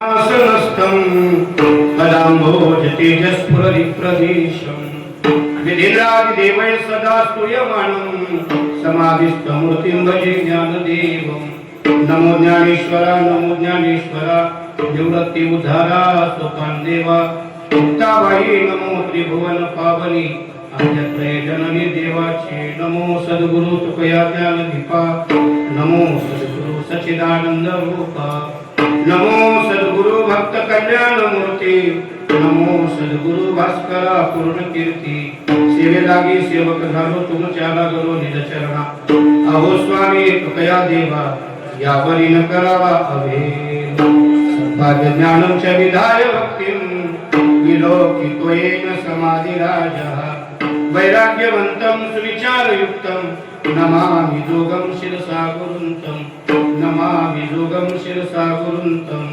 आसनस्थं पदाम्भोजतेजस्फुररिप्रदेशं विधिन्द्रादिदेवैः सदा स्तूयमानं समाधिस्थमूर्तिं भजे ज्ञानदेवं। नमो ज्ञानेश्वरा निवृत्ति उद्धारा सोपान देवा मुक्ताबाई नमो त्रिभुवन पावनी आद्यत्रय जननी देवाचे नमो सद्गुरु तुकया ज्ञानदीपा नमो सद्गुरु सच्चिदानंद रूपा नमो सद्गुरु भक्त कल्याण मूर्ती नमो सद्गुरु भास्करा पूर्ण कीर्ती सेवे लागी सेवक झालो तुमच्या लागलो निज चरणा अहो स्वामी तुकया देवा यावरी न करावा अभेद सद्भाग्य ज्ञानं च विधाय भक्तिं विलोकितोयेन समाधिराजः वैराग्यवन्तं सुविचारयुक्तं नमामि जोगं शिरसा गुरुन्तं नमामि जोगं शिरसा गुरुन्तं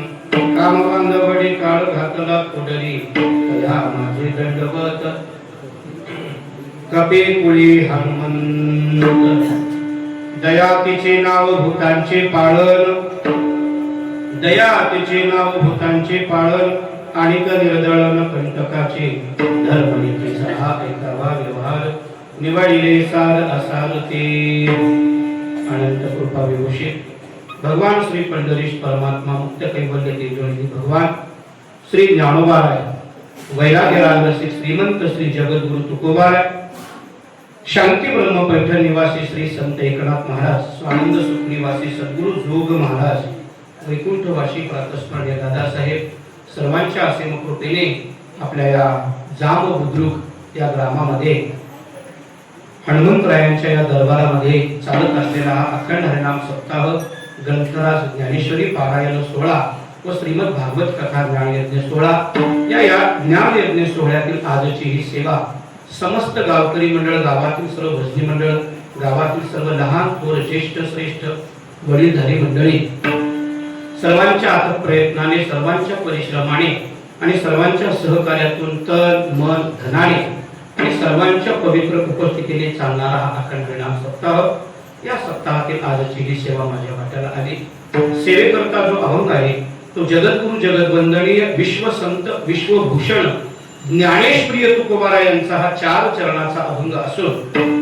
कामबांधवडी काळ घातला पुढरी तया माझे दंडवत कपी कुळी हनुमंत दया तिचे नाव भूतांचे पाळण दया तिचे नाव भूतांचे पाळण आणि निर्दळन कंटकाचे धर्मनीतीचा हा ऐकावा व्यवहार निवडिले सार असाल ते अनंत कृपा विभूषित भगवान श्री पंढरीश परमात्मा मुक्त कैवल्य देवजनी भगवान श्री ज्ञानोबाराय वैराग्य राजरसिक श्रीमंत श्री जगद्गुरु तुकोबाराय शांती ब्रह्म पैठण निवासी श्री संत एकनाथ महाराज स्वानंद सुख निवासी सद्गुरु जोग महाराज वैकुंठवासी प्रातस्मरणीय दादासाहेब सर्वांच्या असीम कृपेने आपल्या या जांब बुद्रुक या ग्रामामध्ये हनुमंतरायांच्या या दरबारामध्ये चालत असलेला हा अखंड हरिनाम सप्ताह ग्रंथराज ज्ञानेश्वरी पारायण सोहळा व श्रीमद भागवत कथा ज्ञान यज्ञ सोहळा या ज्ञान यज्ञ सोहळ्यातील आजची ही सेवा समस्त गावकरी मंडळ गावातील सर्व भजनी मंडळ गावातील सर्व लहान थोर ज्येष्ठ श्रेष्ठ वडीलधारी मंडळी सर्वांच्या अथक प्रयत्नाने सर्वांच्या परिश्रमाने आणि सर्वांच्या सहकार्यातून तन मन धनाने आणि सर्वांच्या पवित्र उपस्थितीने चालणारा हा अखंड हरिनाम सप्ताह या सप्ताहातील आजची ही सेवा माझ्या वाट्याला आली। सेवेकरता जो अभंग आहे तो जगद्गुरु जगद्वंदनीय विश्वसंत विश्वभूषण ज्ञानेश्वरी तुकोबाराय यांचा हा 4 चरणाचा अभंग असून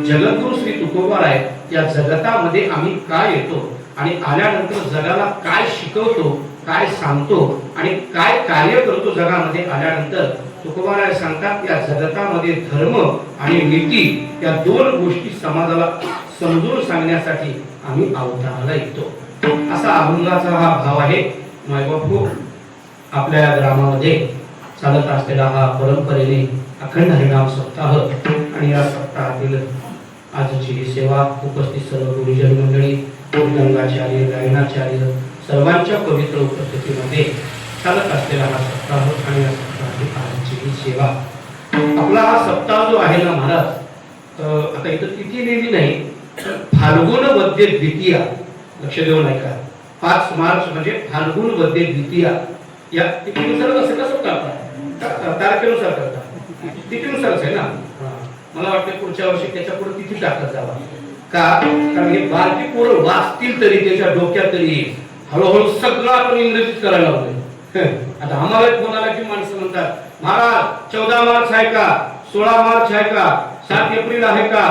जगद्गुरु श्री तुकोबाराय या जगतामध्ये आम्ही काय येतो आणि आल्यानंतर जगाला काय शिकवतो काय सांगतो आणि काय कार्य करतो जगामध्ये आल्यानंतर तुकोबाराय सांगतात या जगतामध्ये धर्म आणि नीती या 2 गोष्टी समाजाला समजून सांगण्यासाठी आम्ही अवताराला येतो असा अभंगाचा हा भाव आहे। मायबापू आपल्या ग्रामामध्ये चालत असलेला हा परंपरेने अखंड हरिनाम सप्ताह आणि या सप्ताहातील आजची ही सेवा उपस्थित सर्व गुरुजन मंडळी गंगाचार्य गायनाचार्य सर्वांच्या पवित्र उपस्थितीमध्ये चालत असलेला हा सप्ताह आणि या सप्ताहातील आजची ही सेवा आपला हा सप्ताह जो आहे ना महाराज आता इथं तिथी नेहमी नाही फाल्गुन वद्य द्वितीया लक्ष देऊन ऐका 5 मार्च म्हणजे फाल्गुन वद्य द्वितीया या तिथीनुसार कसं करतात तारखेनुसार करतात तिथीनुसारच आहे ना मला वाटतं पुढच्या वर्षी त्याच्या पुढे तिथी टाकत जावा का कारण हे बारकी पोरं वाचतील तरी त्याच्या डोक्यात तरी हळूहळू सगळं आपण इंग्रजीत करायला लागलोय आता आम्हाला कोणाला की माणसं म्हणतात महाराज 14 मार्च आहे का 16 मार्च आहे का 7 एप्रिल आहे का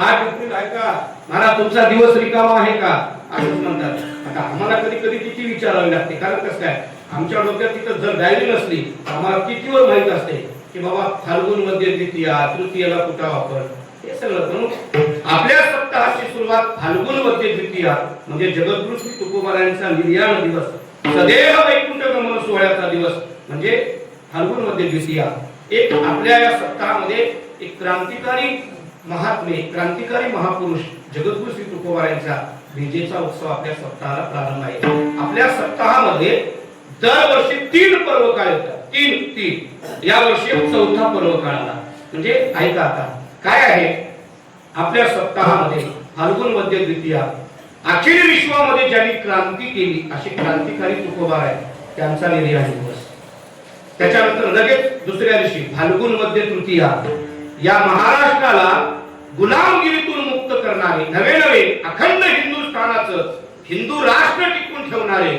8 एप्रिल आहे का महाराज तुमचा दिवस रिकामा आहे का असंच म्हणतात। आता आम्हाला कधी कधी तिथी विचारावी लागते कारण कसं काय आमच्या डोक्यात तिथं जर डायरी नसली आम्हाला तिथीवर माहित असते की बाबा फाल्गुन मध्ये द्वितीया तृतीयेला कुठं वापर हे सगळं म्हणून आपल्या सप्ताहाची सुरुवात फाल्गुन मध्ये द्वितीया म्हणजे जगद्गुरु श्री तुकोबारायांचा निर्याण दिवस सदैव वैकुंठ गमन सोहळ्याचा दिवस म्हणजे फाल्गुन मध्ये द्वितीया एक आपल्या या सप्ताहामध्ये एक क्रांतिकारी महात्मे क्रांतिकारी महापुरुष जगद्गुरु श्री तुकोबारायांचा विजेचा उत्सव आपल्या सप्ताहाला प्रारंभ आहे। आपल्या सप्ताहामध्ये दरवर्षी 3 पर्व काळ येतात 3 या वर्षी 4था पर्व काळ आला म्हणजे ऐका आता काय आहे आपल्या सप्ताहामध्ये फाल्गुन मध्ये द्वितीया अखिल विश्वामध्ये ज्यांनी क्रांती केली असे क्रांतिकारी तुकोबाराय त्यांचा निर्याण दिवस त्याच्यानंतर लगेच दुसऱ्या दिवशी फाल्गुन मध्ये तृतीया या महाराष्ट्राला गुलामगिरीतून मुक्त करणारे नवे अखंड हिंदुस्थानाचं हिंदू राष्ट्र टिकून ठेवणारे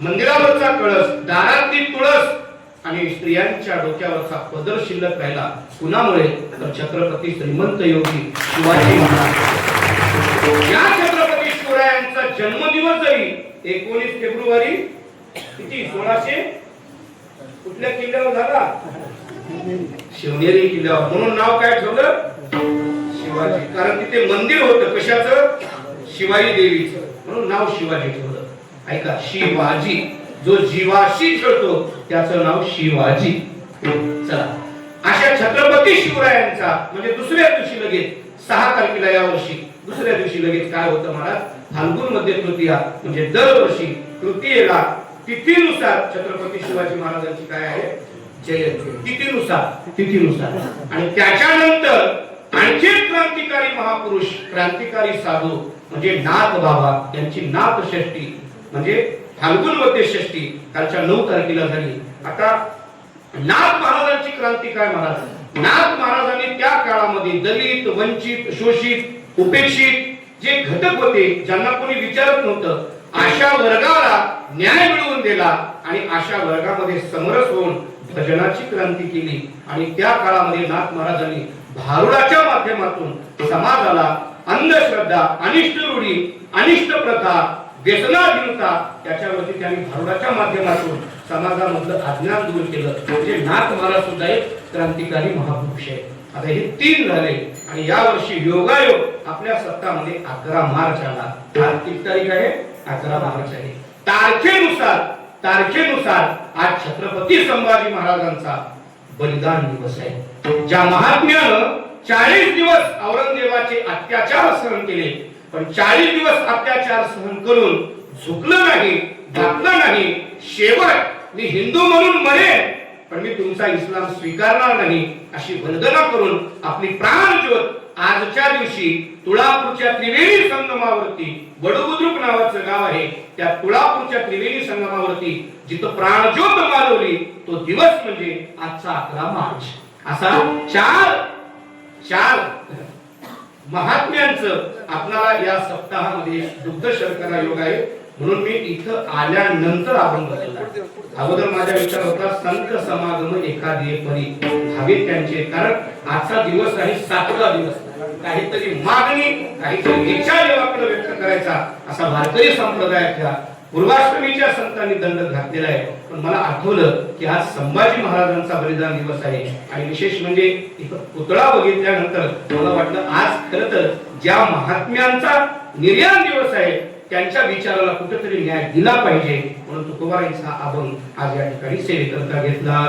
मंदिरावरचा कळस, दारातली तुळस आणि स्त्रियांच्या डोक्यावरचा पदर शिल्लक राहिला. कुणामुळे? तर छत्रपती श्रीमंत योगी शिवाजी महाराज. या छत्रपती शिवरायांचा जन्मदिवस जरी 19 फेब्रुवारी किती 1600 कुठल्या किल्ल्यावर झाला? शिवनेरी किल्ल्यावर. म्हणून नाव काय ठेवलं? शिवाजी. कारण तिथे मंदिर होतं. कशाचं? शिवाई देवीचं. म्हणून नाव शिवाजी ठेवलं. ऐका, शिवाजी. जो जीवाशी खेळतो त्याचं नाव शिवाजी. चला, अशा छत्रपती शिवरायांचा म्हणजे दुसऱ्या दिवशी लगेच 6 तारखेला या वर्षी दुसऱ्या दिवशी लगेच काय होतं महाराज? फाल्गुन मध्ये तृतीया. म्हणजे दरवर्षी तृतीयेला तिथीनुसार छत्रपती शिवाजी महाराजांची काय आहे? जयंती. तिथीनुसार. आणि त्याच्यानंतर आणखी क्रांतिकारी महापुरुष, क्रांतिकारी साधू म्हणजे नाथ बाबा यांची नाथ षष्ठी म्हणजे फाल्गुन मध्ये षष्ठी कालच्या 9 तारखेला झाली. आता नाथ महाराजांची क्रांती काय महाराज? नाथ महाराजांनी त्या काळामध्ये दलित, वंचित, शोषित, उपेक्षित जे घटक होते, ज्यांना कोणी विचारत नव्हतं, अशा वर्गाला न्याय मिळवून दिला आणि अशा वर्गामध्ये समरस होऊन भजनाची क्रांती केली. आणि त्या काळामध्ये नाथ महाराजांनी भारुडाच्या माध्यमातून समाजाला अंधश्रद्धा, अनिष्ट रूढी, अनिष्ट प्रथा, व्यसनाधीनता याच्यावरती त्यांनी भारुडाच्या माध्यमातून समाजामधलं अज्ञान दूर केलं. म्हणजे नाथ महाराज सुद्धा एक क्रांतिकारी महापुरुष आहे. आता हे 3 झाले आणि या वर्षी योगायोग आपल्या सत्तामध्ये 11 मार्च आला. आज किती तारीख आहे? 11 मार्च आहे. तारखेनुसार आज छत्रपती संभाजी महाराजांचा बलिदान दिवस आहे. ज्या महात्म्यानं 40 दिवस औरंगजेबाचे अत्याचार सहन केले, पण 40 दिवस अत्याचार सहन करून झुकलं नाही, घातलं नाही. शेवट मी हिंदू म्हणून मरेन, पण मी तुमचा इस्लाम स्वीकारणार नाही अशी वंदना करून आपली प्राणज्योत आजच्या दिवशी तुळापूरच्या त्रिवेणी संगमावरती, बडबुद्रुक नावाचं गाव आहे, त्या तुळापूरच्या त्रिवेणी संगमावरती जिथं प्राणज्योत मालवली तो दिवस म्हणजे आजचा 11 मार्च. असा चार महात्म्यांचं आपल्याला या सप्ताहामध्ये दुग्ध शर्करा योग आहे. म्हणून मी इथं आल्यानंतर आपण बदलला. अगोदर माझ्या विचार होता संत समागम एखादी परी भावे त्यांचे. कारण आजचा दिवस आहे 7वा दिवस. काहीतरी मागणी, काहीतरी इच्छा देवाकडे व्यक्त करायचा असा वारकरी संप्रदायाच्या पूर्वाश्रमीच्या संतांनी दंड घातलेला आहे. पण मला आठवलं की आज संभाजी महाराजांचा बलिदान दिवस आहे आणि विशेष म्हणजे इथं पुतळा बघितल्यानंतर मला वाटलं आज खरं तर ज्या महात्म्यांचा निर्याण दिवस आहे त्यांच्या विचाराला कुठेतरी न्याय दिला पाहिजे. म्हणून तुकोबारांचा अभंग आज या ठिकाणी सेवेकरता घेतला.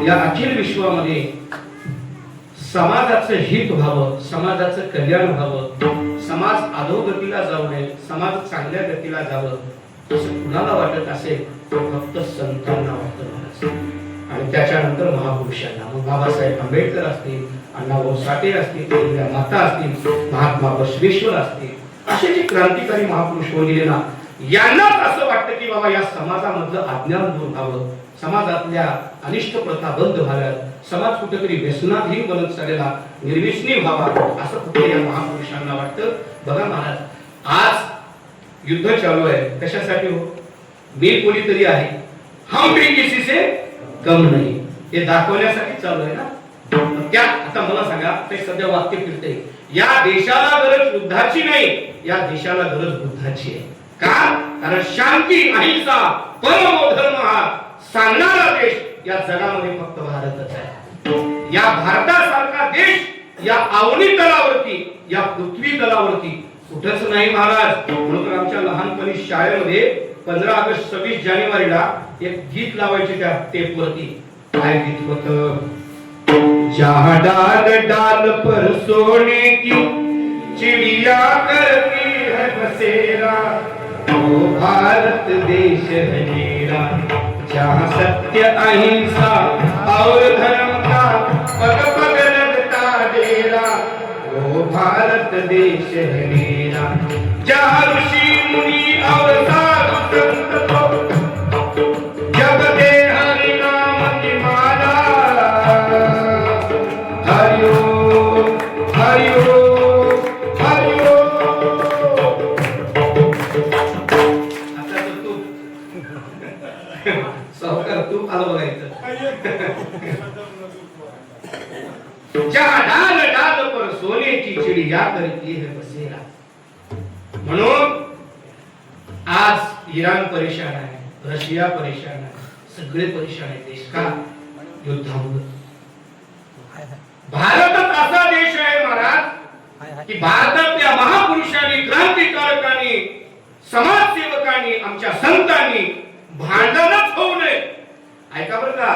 या अखिल विश्वामध्ये समाजाचं हित व्हावं, समाजाचं कल्याण व्हावं, समाज अधोगतीला जाऊ नये, समाज चांगल्या गतीला जावं असं कुणाला वाटत असेल तर फक्त संतांना वाटतं. आणि त्याच्यानंतर महापुरुषांना, मग बाबासाहेब आंबेडकर असतील, अण्णाभाऊ साठे असतील, माता असतील, महात्मा बसवेश्वर असतील, असे जे क्रांतिकारी महापुरुष होऊन गेले ना, यांनाच असं वाटतं की बाबा या समाजामधलं अज्ञान दूर व्हावं, समाजातल्या अनिष्ट प्रथा बंद व्हाव्यात, समाज कुठेतरी व्यसनाधीन बनत चाललेला निर्व्यसनी व्हावा असं कुठे या महापुरुषांना वाटतं. बघा महाराज, आज युद्ध चालू आहे, कशासाठी हो? मी कोणीतरी आहे, हम भी किसी से कम नहीं, हे दाखवण्यासाठी चालू आहे ना. त्या आता मला सांगा, ते सध्या वाक्य फिरते, या देशाला गरज युद्धाची नाही, या देशाला गरज बुद्धाची आहे. का? कारण शांती, अहिंसा, परमो धर्म हा सांगणारा देश या जगामध्ये फक्त भारतच आहे. या भारतासारखा देश या अवनी तलावरती, या पृथ्वी तलावरती कुठंच नाही महाराज. म्हणून तर आमच्या लहानपणी शाळेमध्ये 15 ऑगस्ट 26 जानेवारीला एक गीत लावायचे त्या टेपवरती. काय गीत होतं? जहाँ डाल डाल पर सोने की चिड़िया करती है बसेरा, वो भारत देश है मेरा, जहाँ सत्य अहिंसा और धर्म का पग पग लगता डेरा, वो भारत देश है मेरा, जहाँ ऋषि मुनि और साधु संत को जब दे हरि नाम की माला, हरि ओम हरि ओम हरि ओम. आता तर तू सावकार तू आलं बघायचं. जहाँ डाल डाल पर सोने की चिड़िया करती है बसेरा. म्हणून आज इराण परेशान आहे, रशिया परेशान आहे, सगळे परेशान आहे. देश का? युद्धामुळे. भारतच असा देश आहे महाराज की भारतातल्या महापुरुषांनी, क्रांतिकारकांनी, समाजसेवकांनी, आमच्या संतांनी भांडणच होऊ नये, ऐका बरं का,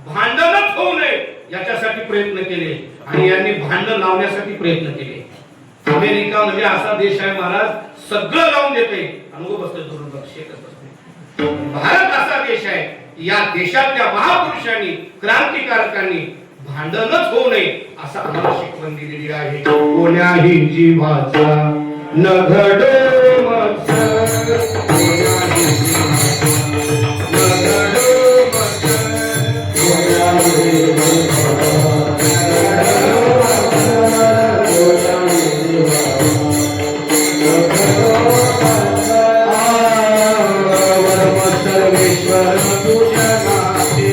भांडणच होऊ नये याच्यासाठी प्रयत्न केले आणि यांनी भांडण लावण्यासाठी प्रयत्न केले. अमेरिका म्हणजे असा देश आहे महाराज, सगळं लावून देते, अनुभव बसतो धरून बघ. भारत असा देश आहे, या देशातल्या महापुरुषांनी, क्रांतिकारकांनी भांडणच होऊ नये असं आम्हाला शिकवण दिलेली आहे. कोण्याही जीवाचा न घडो मत्सर, कोण्याही जीवाचा न घडो मत्सर, कोण्याही सर्वेश्वर पूजनाते,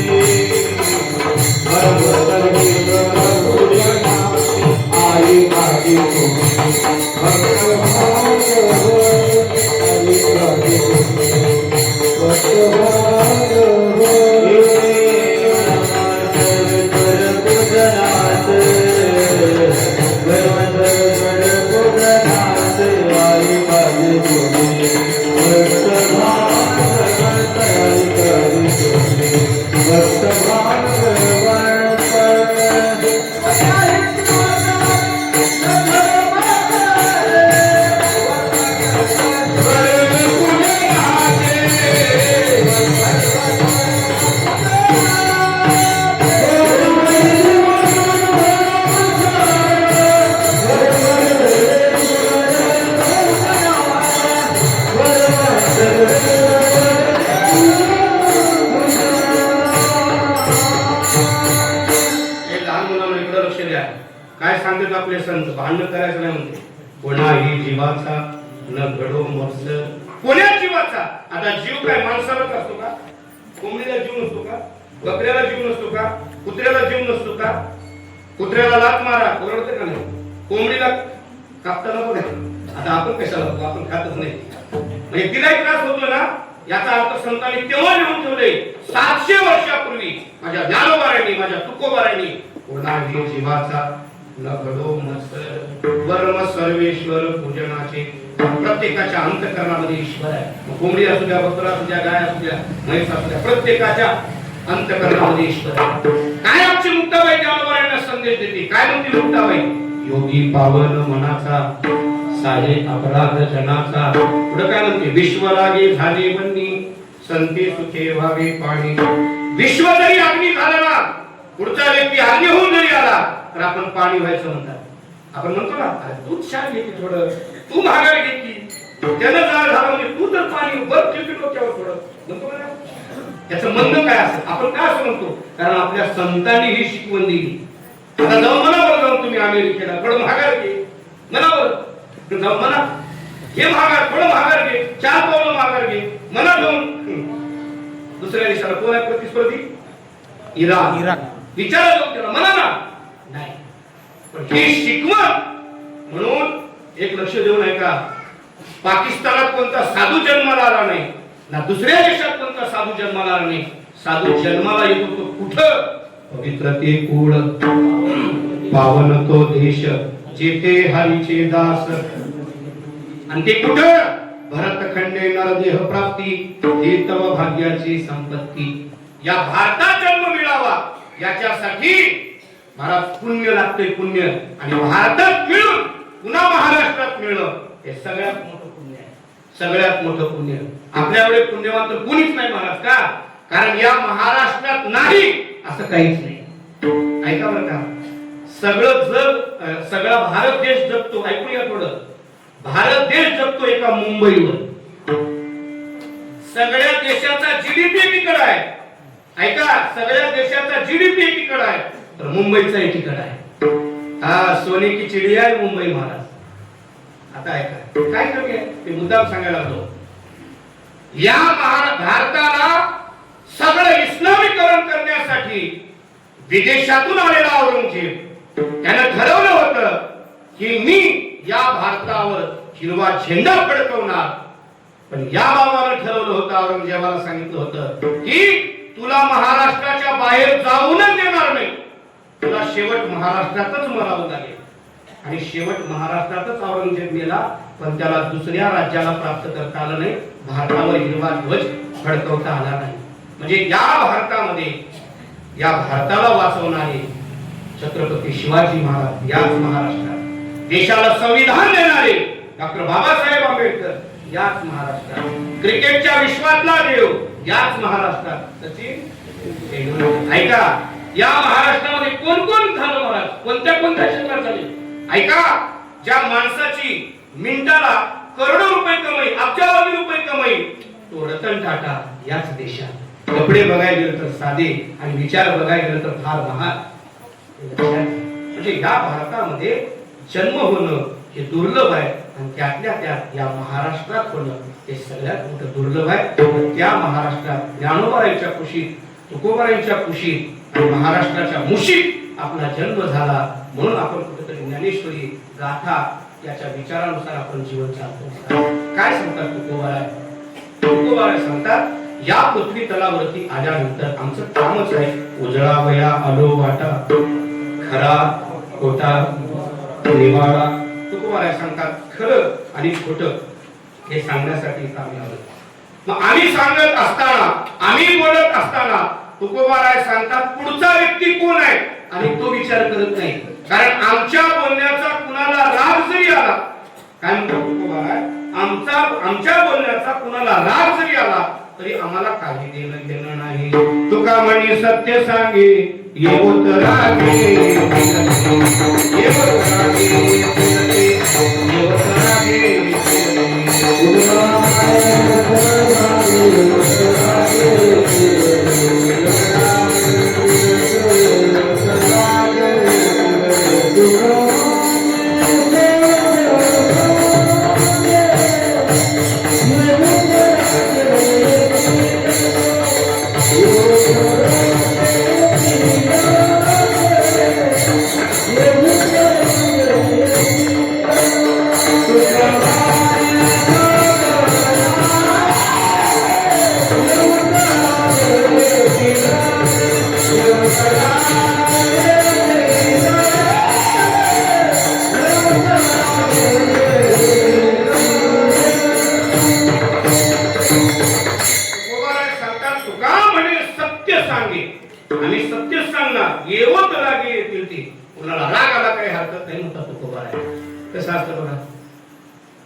आई आदि काय सांगतात आपले संत? भांडण करायचं नाही म्हणते. कोणाही जीवाचा न घडो मत्सर, कोण्या जीवाचा? आता जीव काय माणसालाच असतो का? कोंबडीला जीव नसतो का? बकऱ्याला जीव नसतो का? कुत्र्याला जीव नसतो का? कुत्र्याला लात मारा ओरडते का नाही? कोंबडीला कापताना बघा. आता आपण कशाला होतो? आपण खातच नाही. म्हणजे तिलाही त्रास होतो ना. याचा अर्थ संतांनी तेव्हा लिहून ठेवले 700 वर्षापूर्वी माझ्या ज्ञानोबारांनी, माझ्या तुकोबारांनी, कोणाही जीवाचा न घडो मत्सर, वर्म सर्वेश्वर पूजनाचे. प्रत्येकाच्या अंतःकरणामध्ये ईश्वर आहे. कोंबडी असू द्या, बकरा असू द्या, गाय असू द्या, म्हैस असू द्या, प्रत्येकाच्या अंतःकरणामध्ये ईश्वर आहे. काय आमची मुक्ताबाई ज्ञानोबारांना संदेश देते? काय म्हणते मुक्ताबाई? योगी पावन मनाचा, साहे अपराध जनाचा. पुढे काय म्हणते? विश्व लागे झाले बंदी, संते सुखे व्हावे पाणी. विश्व जरी अग्नी झाला ना, पुढचा व्यक्ती अग्नी होऊन जरी आला तर आपण पाणी व्हायचं म्हणतात. आपण म्हणतो ना, तूच छान घेतली, थोडं तू महागाई घेतली, त्यानं जाळ झाला म्हणजे तू तर पाणी बरं ठेवतो डोक्यावर थोडं म्हणतो ना. त्याचं म्हणणं काय असतं? आपण काय असं म्हणतो? कारण आपल्या संतांनी ही शिकवण दिली. आता जाऊन मनावर जाऊन तुम्ही अमेरिकेला थोडं महागार घे, मनावर जाऊन म्हणा हे महागार थोडं महागार घे, 4 पावलं महागार घे, मना जाऊन. दुसऱ्या देशाला कोण आहे प्रतिस्पर्धी? इराण. विचारा जाऊन त्याला म्हणा ना. नाही, पण ही शिकवण म्हणून एक लक्ष देऊन ऐका. पाकिस्तानात कोणता साधू जन्माला आला नाही, ना दुसऱ्या देशात कोणता साधू जन्माला आला नाही. साधू जन्माला येतो तो कुठं? पवित्र ते कुळ, पावन तो देश, जेथे हरीचे दास. आणि ते कुठं? भरतखंडे नरदेह प्राप्ती, हे तव भाग्याची संपत्ती. या भारतात जन्म मिळावा याच्यासाठी महाराज पुण्य लागते, पुण्य. आणि भारतात मिळून पुन्हा महाराष्ट्रात मिळणं हे सगळ्यात मोठं पुण्य आहे, सगळ्यात मोठं पुण्य. आपल्याकडे पुण्यवान तर कोणीच नाही महाराज. का? कारण या महाराष्ट्रात नाही असं काहीच नाही. ऐका बरं का, सगळं जग, सगळा भारत देश जगतो. ऐकूया थोडं. भारत देश जगतो एका मुंबईवर. सगळ्या देशाचा जीडीपी एकीकडे आहे. ऐका, सगळ्या देशाचा जीडीपी एकीकडे आहे, तर मुंबईचा एकीकडे आहे. हा सोने की चिडिया आहे मुंबई महाराज. आता ऐका काय कमी आहे ते मुद्दाम सांगायला लागलो. या भारताला सगळं इस्लामीकरण करण्यासाठी विदेशातून आलेला औरंगजेब त्यानं ठरवलं होतं की मी या भारतावर हिरवा झेंडा फडकवणार. पण या बाबानं ठरवलं होतं, औरंगजेबाला सांगितलं होतं की तुला महाराष्ट्राच्या बाहेर जाऊनच देणार नाही, तुला शेवट महाराष्ट्रातच मरावं लागेल. आणि शेवट महाराष्ट्रातच औरंगजेब मेला, पण त्याला दुसऱ्या राज्याला प्राप्त करता आलं नाही, भारतावर हिरवा ध्वज फडकवता आला नाही. म्हणजे या भारतामध्ये, या भारताला वाचवणारे छत्रपती शिवाजी महाराज याच महाराष्ट्रात, देशाला संविधान देणारे डॉक्टर बाबासाहेब आंबेडकर याच महाराष्ट्रात, क्रिकेटच्या विश्वातला देव याच महाराष्ट्रात. ऐका, या महाराष्ट्रामध्ये कोण कोण झालं महाराज, कोणत्या कोणत्या क्षेत्रात झाले. ऐका, ज्या माणसाची मिनिटाला करोडो रुपये कमाई, अब्जावधी रुपये कमाई, तो रतन टाटा याच देशात. कपडे बघायला गेलं तर साधे आणि विचार बघायला गेलं तर फार महान. म्हणजे या भारतामध्ये जन्म होणं हे दुर्लभ आहे, आणि त्यातल्या त्यात या महाराष्ट्रात होणं हे सगळ्यात मोठं दुर्लभ आहे. त्या महाराष्ट्रात ज्ञानोबारायांच्या कुशीत, तुकोबारायांच्या कुशीत आणि महाराष्ट्राच्या मुशीत आपला जन्म झाला. म्हणून आपण कुठेतरी ज्ञानेश्वरी गाथा याच्या विचारानुसार आपण जीवन चालतो. काय सांगतात तुकोबाराय? तुकोबाराय सांगतात, या पृथ्वी तलावरती आल्यानंतर आमचं कामच आहे उजळावया आलो वाटा, खरा खोटा निवाडा. तुकोबाराय सांगतात, खरं आणि खोटं हे सांगण्यासाठी आम्ही आलो. मग आम्ही सांगत असताना, आम्ही बोलत असताना तुकोबाराय सांगतात पुढचा व्यक्ती कोण आहे आणि तो विचार करत नाही. कारण आमच्या बोलण्याचा कुणाला राग जरी आला, काय म्हणतो तुकोबाराय, आमच्या बोलण्याचा कुणाला राग जरी आला तरी आम्हाला काही देणं घेणं नाही. तुका म्हणी सत्य सांगे येवत रागे, येवत रागे, येवत रागे.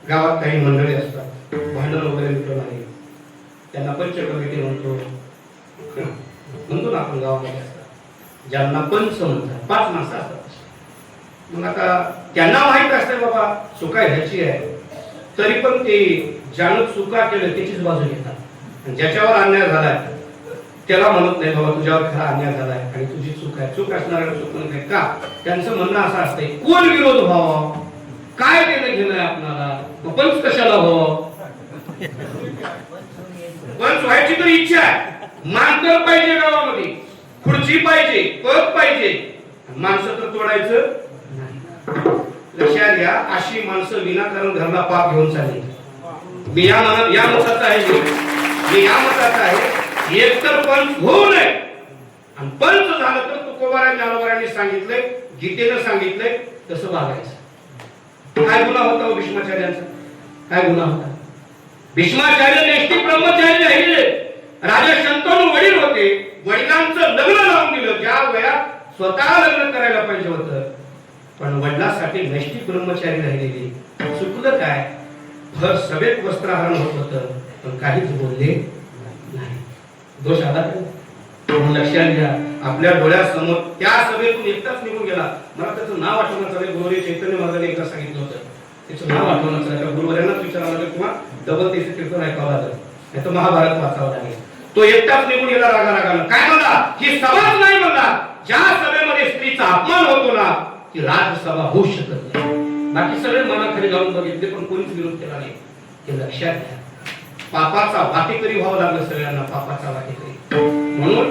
गावात काही मंडळी असतात, भांडण वगैरे मिटवणारे, त्यांना पंच कमिटी म्हणतो ना आपण गावामध्ये असतात, ज्यांना पंच म्हणतात. 5 माणसं असतात. मग आता त्यांना माहित असते बाबा चुका ह्याची आहे, तरी पण ते ज्यानं चुका केलं त्याचीच बाजू घेतात. ज्याच्यावर अन्याय झालाय त्याला म्हणत नाही बाबा तुझ्यावर खरा अन्याय झालाय आणि तुझी चूक आहे. चूक असणाऱ्याला चूक म्हणत नाही का? त्यांचं म्हणणं असं असतंय कोण विरोध व्हावा, काय देणं घेणं आहे आपणाला, पंच कशाला व्हावं? पंच व्हायची तर इच्छा आहे, मानकर पाहिजे गावामध्ये, खुर्ची पाहिजे, पद पाहिजे, माणसं तर तोडायचं नाही. लक्षात घ्या, अशी माणसं विनाकारण घरला पाप घेऊन चालली. मी या मताचा आहे, मी या मताचा आहे एक तर पंच होऊ नये, आणि पंच झालं तर तुकोबाराय ज्ञानोबारायांनी सांगितलंय, गीतेनं सांगितलंय तसं वागायचं. काय गुन्हा होता भीष्माचार्यांचा? काय गुन्हा होता? भीष्माचार्य नैष्ठिक ब्रह्मचारी राहिले. राजा शंतनू वडील होते, वडिलांचं लग्न लावून दिलं ज्या वयात स्वतः लग्न करायला पाहिजे होतं, पण वडिलांसाठी नैष्ठिक ब्रह्मचारी राहिलेले. चुकलं काय? भर सभेत वस्त्रहरण होत होतं, पण काहीच बोलले नाही. दोष आला का? लक्षात घ्या, आपल्या डोळ्यासमोर त्या सभेतून एकटाच निघून गेला. मला त्याचं नाव आठवणं चालेल. गुरुवारी चैतन्य महाराजांनी एकदा सांगितलं होतं, त्याचं नाव आठवणं चालेल. गुरुवाऱ्यांनाच विचारावं लागेल किंवा डबल त्याचं कीर्तन ऐकावं लागेल, नाही तर महाभारत वाचावं लागेल. तो एकटाच निघून गेला रागारागानं. काय म्हणला? ही सभाच नाही म्हणला. ज्या सभेमध्ये स्त्रीचा अपमान होतो ना, ती राजसभा होऊ शकत नाही. बाकी सगळे मनाखाली जाऊन बघितले, पण कोणीच विरोध केला नाही. हे लक्षात घ्या. पापाचा वाटेकरी व्हावं लागलं सगळ्यांना, पापाचा वाटेकरी. म्हणून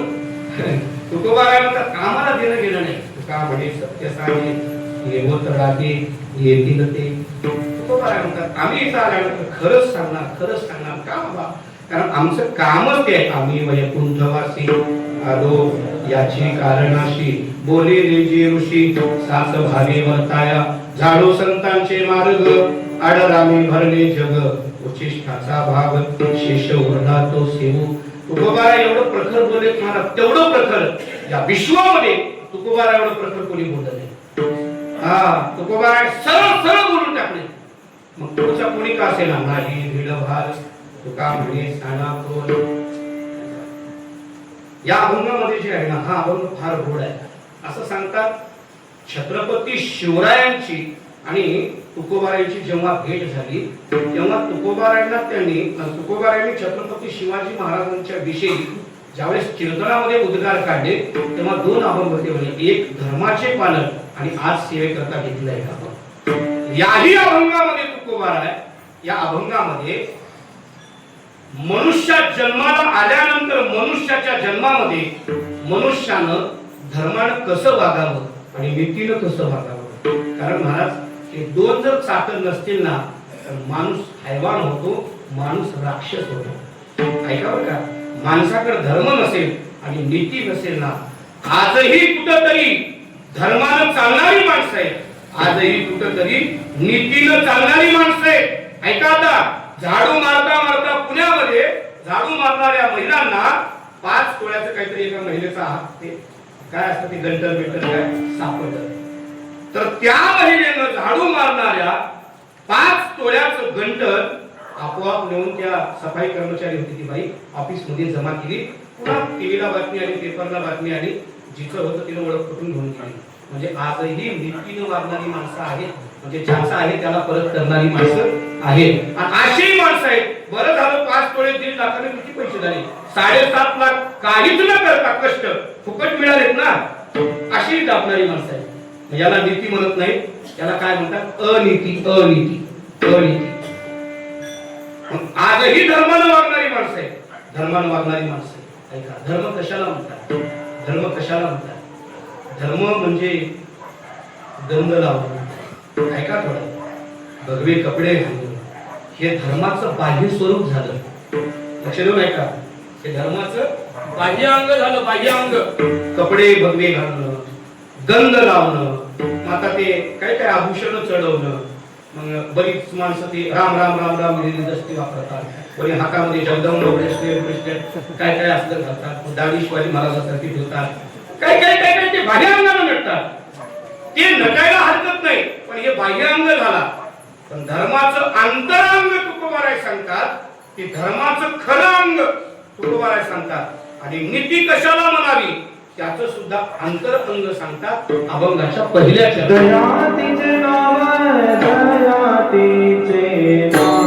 तुकोबाराय म्हणतात कामाला देणं घेणं नाही. तुका म्हणे सत्य सांगे, हे होत राहते, येतील ते. तुकोबाराय म्हणतात आम्ही इथं आल्यानंतर खरंच सांगणार, खरंच सांगणार. का बाबा? कारण आमचं कामच ते. आम्ही वैकुंठवासी आलो याची कारणाशी, बोले रेजी ऋषी सास भावे वर्ताया, झाडो संतांचे मार्ग, आडरामी भरले जग, उचिष्ठाचा भाग शेष उरला तो सेवू. तुकोबाराय एवढं प्रखर बोलले तुम्हाला, तेवढं प्रखर या विश्वामध्ये तुकोबाराय एवढं प्रखर कोणी बोललं नाही. तुकोबाराय सरळ सरळ बोलून टाकले. मग पुढचा कोणी का असेना, नाही भिड भार तुका म्हणे साना तोल. या अभंगामध्ये जे आहे ना, हा अभंग फार गोड आहे. असं सांगतात छत्रपती शिवरायांची आणि तुकोबारायांची जेव्हा भेट झाली, तेव्हा तुकोबारायांनी छत्रपती शिवाजी महाराजांच्या विषयी ज्यावेळेस कीर्तनामध्ये उद्गार काढले, तेव्हा दोन अभंग ठेवले. एक धर्माचे पालन आणि आज सेवेकरता घेतलाय आपण. याही अभंगामध्ये तुकोबाराय या अभंगामध्ये मनुष्या जन्माला आल्यानंतर मनुष्याच्या जन्मामध्ये मनुष्यानं धर्मानं कसं वागावं आणि नीतीनं कसं वागावं. कारण महाराज हे दोन जर चाकं नसतील ना, तर माणूस हैवान होतो, माणूस राक्षस होतो. ऐका बरं का, माणसाकडे धर्म नसेल आणि नीती नसेल ना, आजही कुठंतरी धर्मानं चालणारी माणसं आहे, आजही कुठंतरी नीतीनं चालणारी माणसं आहे. ऐका आता, झाडू मारता मारता पुण्यामध्ये झाडू मारणाऱ्या महिलांना 5 तोळ्याचं काहीतरी एका महिलेचा हात ते काय असतं ते गंटल बिंटल काय सापडलं. तर त्या महिलेनं झाडू मारणाऱ्या 5 तोळ्याचं गंटल आपोआप नेऊन त्या सफाई कर्मचारी होती ती बाई ऑफिस मध्ये जमा केली. पुन्हा टीव्हीला बातमी आली, पेपरला बातमी आली, जिचं होतं तिने ओळख पटून घेऊन गेली. म्हणजे आजही नीतीनं वागणारी माणसं आहेत, म्हणजे ज्याचं आहे त्याला परत करणारी माणसं आहेत. आणि अशी माणसं आहेत. बरं झालं 5 तोळे 1.5 लाखाने किती पैसे झाले? 7.5 लाख काहीच न करता कष्ट फुकट मिळालेत ना, अशी दाबणारी माणसं आहेत. याला नीती म्हणत नाही, याला काय म्हणतात? अनीती. अनीती अनीती. आजही धर्मानं वागणारी माणसं आहेत, धर्मानं वागणारी माणसं. ऐका, धर्म कशाला म्हणतात? धर्म कशाला म्हणतात? धर्म म्हणजे गंध लावणं, ऐका थोडं, भगवे कपडे घालणं, हे धर्माचं बाह्य स्वरूप झालं. लक्ष देऊन ऐका, हे धर्माचं बाह्य अंग झालं. बाह्य अंग कपडे भगवे घालणं, गंध लावणं, आता ते काय काय आभूषण चढवणं. मग बरीच माणसं ते राम राम राम राम लिहिली दस्ती वापरतात, कोणी हातामध्ये जगदंब काय काय असलं घालतात, दाढी शिवाजी महाराजांसारखी ठेवतात, काय काय काय काय ते बाह्य अंगानं नटतात. ते नटायला हरकत नाही, पण हे बाह्य अंग झाला. पण धर्माचं अंतरांग तुकोबाराय सांगतात, की धर्माचं खरं अंग तुकोबाराय सांगतात. आणि नीती कशाला म्हणावी त्याचं सुद्धा अंतर अंग सांगतात अभंगाच्या पहिल्या दयातीचे नाव, दयातीचे नाव,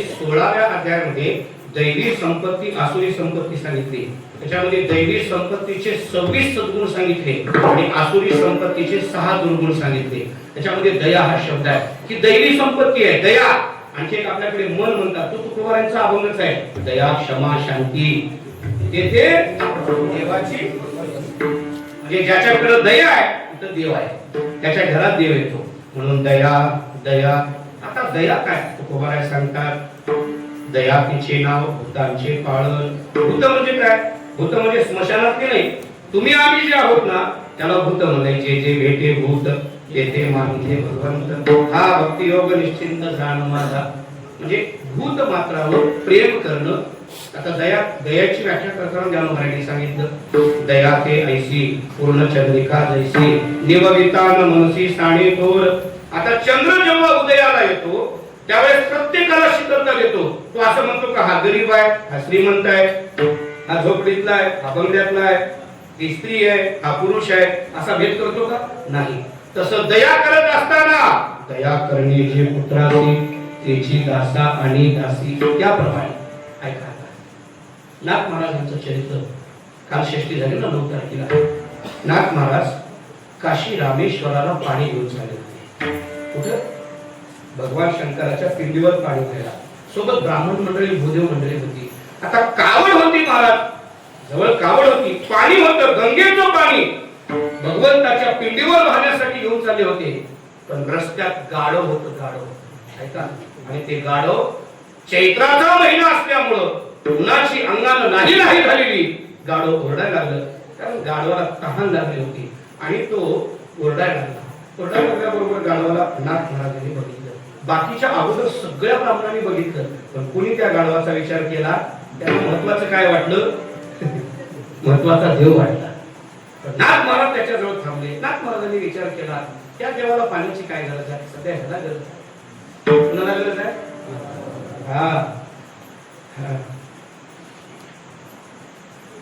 आणि 16व्या अध्यायामध्ये दैवी संपत्ती आसुरी संपत्ती सांगितली. त्याच्यामध्ये दैवी संपत्तीचे 26 सद्गुण सांगितले आणि आसुरी संपत्तीचे 6 दुर्गुण सांगितले. त्याच्यामध्ये दया हा शब्द आहे, की दैवी संपत्ती आहे दया. आणखी एक आपल्याकडे मन म्हणतात, तो तुकोबारांचा अभंगच आहे, दया क्षमा शांती. तेथे देवाची म्हणजे ज्याच्याकडे दया आहे तिथं देव आहे, त्याच्या घरात देव येतो. म्हणून दया दया. आता दया काय तुकोबाराय सांगतात, दया तिचे नाव भूतांचे पाळण. भूत म्हणजे काय? भूत म्हणजे स्मशानातले नाही, तुम्ही आम्ही जे आहोत ना त्याला भूत म्हणायचे. जे भेटे भूत तेथे मानले भगवंत, हा भक्ती योग निश्चिंत जाण माझा. म्हणजे भूत मात्रावर प्रेम करणं. आता दयाची व्याख्या करताना ज्ञान महाराजांनी सांगितलं, दया ते ऐसी पूर्ण चंद्रिका जैसी निववितान मनसी साणे थोर. आता चंद्र जेव्हा उदयाला येतो त्यावेळेस प्रत्येकाला शीतलता देतो. तो असं म्हणतो का हा गरीब आहे, हा श्रीमंत आहे, हा झोपडीतला आहे, हा बंगल्यातला आहे, ही स्त्री आहे, हा पुरुष आहे, असा भेद करतो का? नाही. तसं दया करत असताना दया करणे जे पुत्रासी त्याची दासा आणि दासी. त्याप्रमाणे ऐका, नाथ महाराजांचं चरित्र काल षष्ठी झाली ना 9 तारखेला. नाथ महाराज काशी रामेश्वराला पाणी घेऊन चालले होते. कुठं? भगवान शंकराच्या पिंडीवर पाणी घ्यायला. सोबत ब्राह्मण मंडळी भूदेव मंडळी होती. आता कावड होती महाराज जवळ, कावड होती, पाणी होतं गंगेचं पाणी भगवंताच्या पिंडीवर वाहण्यासाठी घेऊन चालले होते. पण रस्त्यात गाढव होतं, गाढव ऐका. आणि ते गाढव चैत्राचा महिना असल्यामुळं उन्हाची अंगानं नाही झालेली गाढव ओरडायला लागलं. कारण गाढवाला तहान लागली होती आणि तो ओरडायला लागला. ओरडायला लागल्याबरोबर गाढवाला नाथ महाराजांनी बघितलं. बाकीच्या अगोदर सगळ्या ब्राह्मणांनी बघितलं, पण कोणी त्या गाढवाचा विचार केला? त्यांना महत्वाचं काय वाटलं? महत्वाचा देव वाटला. नाथ महाराज त्याच्याजवळ थांबले. नाथ महाराजांनी विचार केला, त्या देवाला पाण्याची काय गरज आहे? सध्या ह्याला गरज आहे. कुणाला गरज आहे?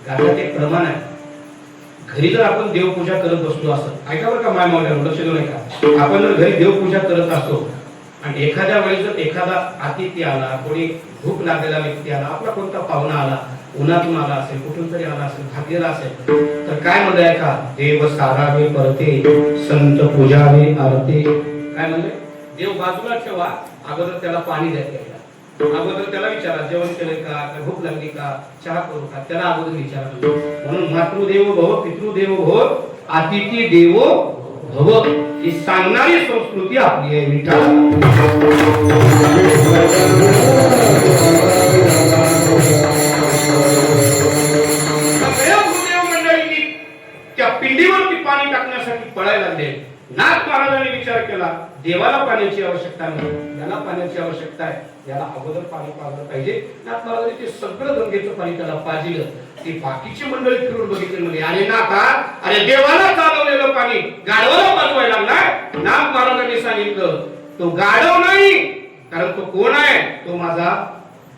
गाण्यात एक प्रमाण आहे. घरी जर आपण देवपूजा करत बसलो असं ऐका बरं का, माय मावल्या लक्ष देऊ नका. आपण जर घरी देवपूजा करत असतो आणि एखाद्या वेळेस जर एखादा अतिथी आला, कोणी भूक लागलेला व्यक्ती आला, आपला कोणता पाहुणा आला, उन्हातून आला असेल, कुठून तरी आला असेल, भागलेला असेल, तर काय म्हणलं आहे का? देव सारावे परते संत पूजावे आरते. काय म्हणले? देव बाजूला ठेवा, अगोदर त्याला पाणी द्यायला, अगोदर त्याला विचारा जेवण केलंय का, भूक लागली का, चहा करू का, त्याला अगोदर विचारा. म्हणून मातृदेव भव पितृदेव भव अतिथी देवो भव ही सांगणारी संस्कृती आपली आहे. विठ्ठल मंडळींनी त्या पिंडीवरती पाणी टाकण्यासाठी पळायला लागले. नाथ महाराजांनी विचार केला, देवाला पाण्याची आवश्यकता नाही, याला पाण्याची आवश्यकता आहे, याला अगोदर पाणी पाजलं पाहिजे. नाथ महाराजांनी ते सगळं गंगेचं पाणी त्याला पाजिलं. ती बाकीची मंडळी फिरून बघितली, म्हणजे अरे नाथा, अरे देवाला चालवलेलं पाणी गाढवाला पाजवायला लागलाय. नाथ महाराजांनी सांगितलं, तो गाढव नाही, कारण तो कोण आहे? तो माझा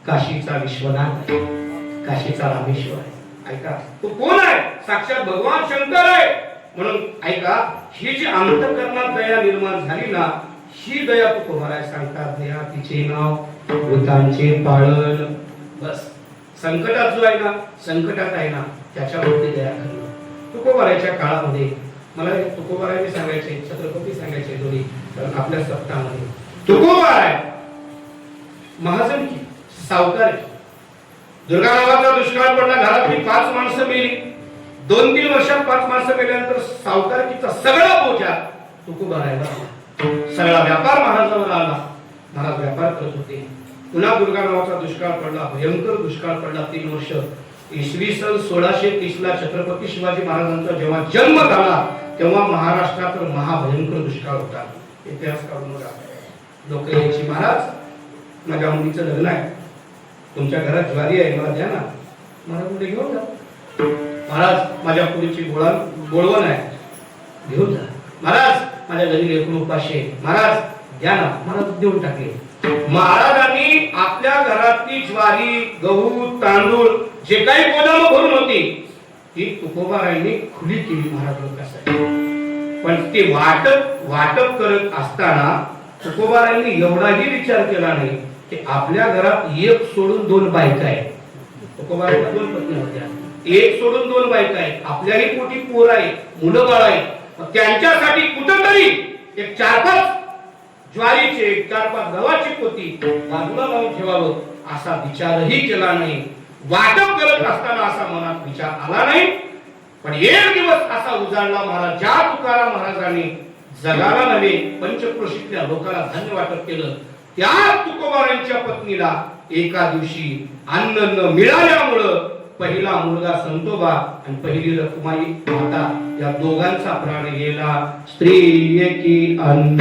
काशीचा विश्वनाथ आहे, काशीचा रामेश्वर आहे. ऐका, तो कोण आहे? साक्षात भगवान शंकर आहे. म्हणून ऐका, ही जी अंतःकरणात दया निर्माण झाली ना, ही दया तुकोबाराय सांगतात, दया तिचे नाव भूतांचे पाळण. बस संकटात जो आहे ना, संकटात आहे ना, त्याच्यावरती दया करणं. तुकोबारायच्या काळामध्ये मला तुकोबारायने सांगायचे, छत्रपती सांगायचे दोन्ही, कारण आपल्या सप्ताहामध्ये तुकोबाराय महाजन की सावकार की. दुर्गा गावाचा दुष्काळ पडला, घरातली 5 माणसं मेली. 2-3 वर्षात 5 माणसं मेल्यानंतर सावकारकीचा सगळा बोजा तुकोबारायला आला, सगळा व्यापार महाराजांवर आला. महाराज व्यापार करत होते. पुन्हा दुर्गा गावाचा दुष्काळ पडला, भयंकर दुष्काळ पडला. 3 वर्ष. इसवी सन 1630 ला छत्रपती शिवाजी महाराजांचा जेव्हा जन्म झाला तेव्हा महाराष्ट्रात महाभयंकर दुष्काळ होता. इतिहास काढून बघा. लोक यायची, महाराज माझ्या मुलीचं लग्न आहे, तुमच्या घरात ज्वारी आहे, मला द्या ना. महाराज म्हणजे घेऊन जा. महाराज माझ्या पुरीची बोळवण आहे, घेऊन जा. महाराज माझ्या घरी लेकरू उपाशी आहे, महाराज द्या ना. महाराज देऊन टाकले. महाराजांनी आपल्या घरातली ज्वारी, गहू, तांदूळ जे काही गोदाम भरून होती ती तुकोबारायांनी खुली केली महाराज लोकांसाठी. पण ते वाटप करत असताना तुकोबारायांनी एवढाही विचार केला नाही की आपल्या घरात एक सोडून दोन बायका आहेत. तुकोबारांना दोन पत्नी होत्या. एक सोडून दोन बायका आहेत. आपल्याही पोटी पोर आहे, मुलं बाळ आहेत. त्यांच्यासाठी कुठंतरी एक 4-5 ज्वारीचे 4-5 गव्हाची पोती बाजूला लावून ठेवावं असा विचारही केला नाही. वाटप करत असताना असा मनात विचार आला नाही. पण एक दिवस असा उजाडला महाराज, ज्या तुकाराम महाराजांनी जगाला नव्हे पंचक्रोशीतल्या लोकांना धान्य वाटप केलं, त्या तुकोबारांच्या पत्नीला एका दिवशी अन्न न मिळाल्यामुळं पहिला मुलगा संतोबा आणि पहिली रखुमाई माता या दोघांचा प्राण गेला. स्त्री एकी अन्न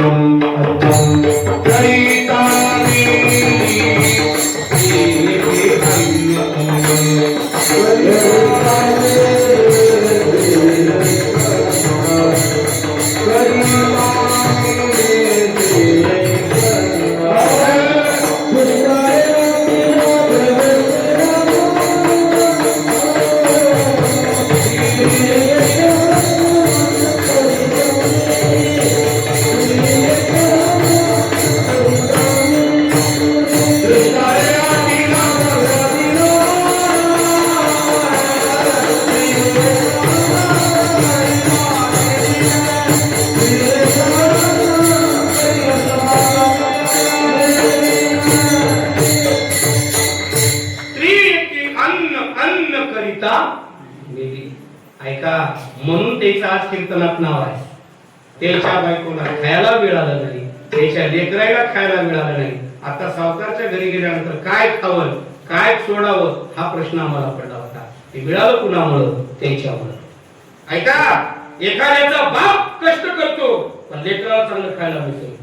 ऐका, म्हणून त्याचं आज कीर्तनात नाव आहे. त्याच्या बायकोला खायला मिळालं नाही, त्याच्या लेकराला खायला मिळालं नाही. आता सावकारच्या घरी गेल्यानंतर काय खावं काय सोडावं हा प्रश्न आम्हाला पडला होता. ते मिळालं कुणामुळं? त्याच्यामुळं. ऐका, एखाद्याचा बाप कष्ट करतो पण लेकराला चांगलं खायला मिळतं.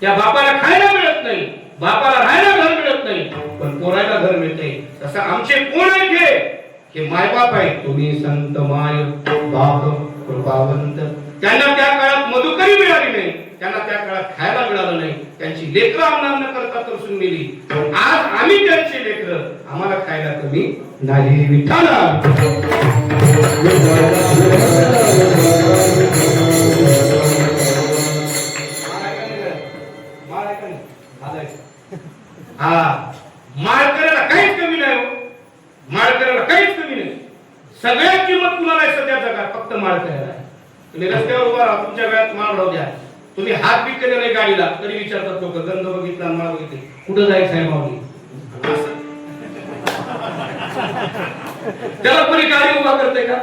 त्या बापाला खायला मिळत नाही, बापाला राहायला घर मिळत नाही, पण पोरायला घर मिळते. तसं आमचे कोण आहेत हे मायबाप आहे. तुम्ही संत माय बाप कृपावंत. त्यांना त्या काळात मधुकरी मिळाली नाही, त्यांना त्या काळात खायला मिळालं नाही. त्यांची लेकरं आम्हाला न करता तरसून गेली. आज आम्ही त्यांची लेकरं, आम्हाला खायला कमी नाही. विठाला माळकऱ्याला काहीच कमी नाही. माळकऱ्याला काहीच कमी नाही. सगळ्यात किंमत कुणाला आहे सध्या जगात? फक्त माळकऱ्याला आहे. तुम्ही रस्त्यावर उभा राहा, तुमच्या गळ्यात माळ राहू द्या, तुम्ही हात बीत केले नाही गाडीला तरी विचारतात लोक, गंध बघितला माळ बघितली, कुठं जायचं आहे माऊली? त्याला कोणी गाडी उभा करते का?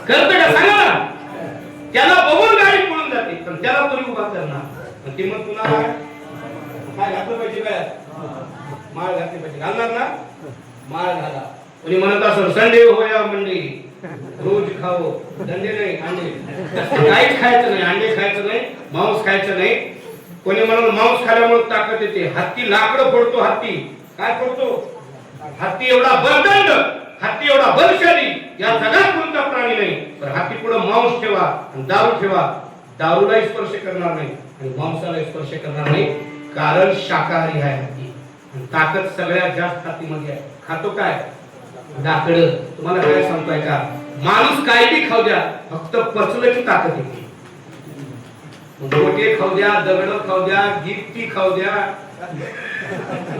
करते का सांगा ना? त्याला बघून गाडी पळून जाते, पण त्याला कोणी उभा करणार? किंमत कुणाला आहे? काय घातलं पाहिजे? काय माळ घातली पाहिजे, घालणार ना? माळ घाला. कोणी म्हणत असं संडे होया मंडई, रोज खाओ, धंदे नाही अंडे, काहीच खायचं नाही, अंडे खायचं नाही, मांस खायचं नाही. कोणी म्हणून मांस खाल्यामुळे ताकद येते. हत्ती लाकडं फोडतो, हत्ती काय फोडतो? हत्ती एवढा बलदंड, हत्ती एवढा बलशाली या जगात कोणता प्राणी नाही. पण हत्ती पुढे मांस ठेवा आणि दारू ठेवा, दारूलाही स्पर्श करणार नाही आणि मांसाला स्पर्श करणार नाही, कारण शाकाहारी आहे हत्ती. आणि ताकद सगळ्यात जास्त हत्तीमध्ये आहे. खातो काय? डाकड. तुम्हाला काय सांगतोय का? माणूस काय बी खाऊ द्या, फक्त पचलं की ताकद येते. गोटे खाऊ द्या, दगड खाऊ द्या, गिट्टी खाऊ द्या,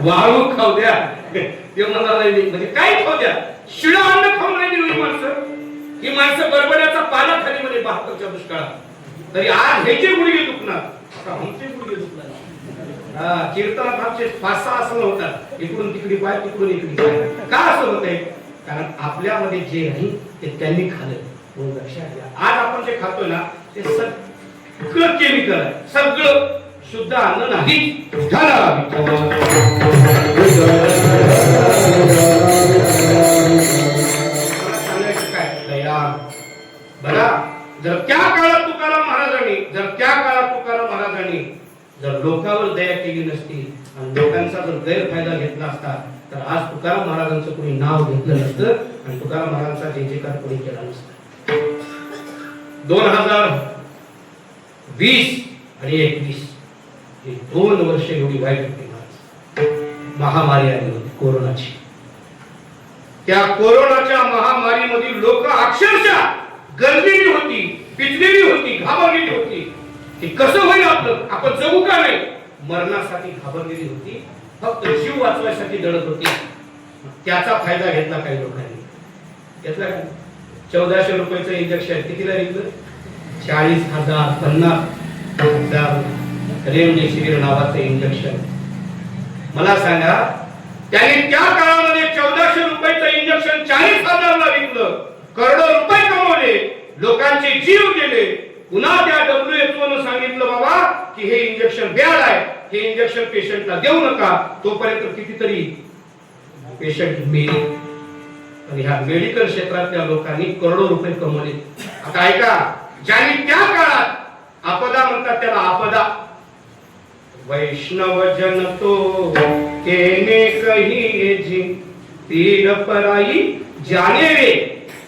वाळू खाऊ द्या, ते म्हणाला नाही म्हणजे काय खाऊ द्या, शिळं अन्न खाऊन राहिली ही माणसं. ही माणसं बडबड्याचा पाला खाली मध्ये 72च्या दुष्काळात. तरी आज ह्याचे गुडघे दुखणार, आता आमचे गुडघे दुखणार. कीर्तनात आमचे 5-6 असं होतात, इकडून तिकडी पाय, तिकडून इकडी पाय. का असं होतंय? कारण आपल्यामध्ये जे आहे ते त्यांनी खाल्लं. म्हणून लक्षात घ्या, आज आपण जे खातोय ना ते सगळं केमिकल आहे, सगळं शुद्ध अन्न नाही. बघा, जर त्या काळात तुकाराम महाराजांनी जर लोकांवर दया केली नसती आणि लोकांचा जर गैरफायदा घेतला असता तर आज तुकाराम महाराजांचं कोणी नाव घेतलं नसतं आणि तुकाराम महाराजांचा जय जयकार कोणी केला नसता. 2020 आणि 21 हे 2 वर्ष एवढी वाईट होती. महामारी आली होती कोरोनाची. त्या कोरोनाच्या महामारीमध्ये लोक अक्षरशः गरजेली होती, पिचलेली होती, घाबरलेली होती. ते कसं होईल आपलं, आपण जगू का नाही, मरणासाठी घाबरलेली होती. फक्त जीव वाचवायसाठी लढत होती. त्याचा फायदा घेतला काही लोकांनी. घेतला का? 1400 रुपयाचं इंजेक्शन कितीला विकलं? 40,000 50,000 रेमडेसिवीर नावाचं इंजेक्शन. मला सांगा, त्याने त्या काळामध्ये 1400 रुपयाचं इंजेक्शन 40,000 ला विकलं, करोडो रुपये कमवले, लोकांचे जीव गेले. पुन्हा त्या WHO ने सांगितलं बाबा की हे इंजेक्शन बॅड आहे, हे इंजेक्शन पेशंटला देऊ नका. तोपर्यंत कितीतरी पेशंट मेले. आणि ह्या मेडिकल क्षेत्रातल्या लोकांनी करोडो रुपये कमवले. आता ऐका, ज्यांनी त्या काळात आपदा म्हणतात त्याला आपदा, वैष्णव जन तो केने कही जी तीर पराई जाने रे,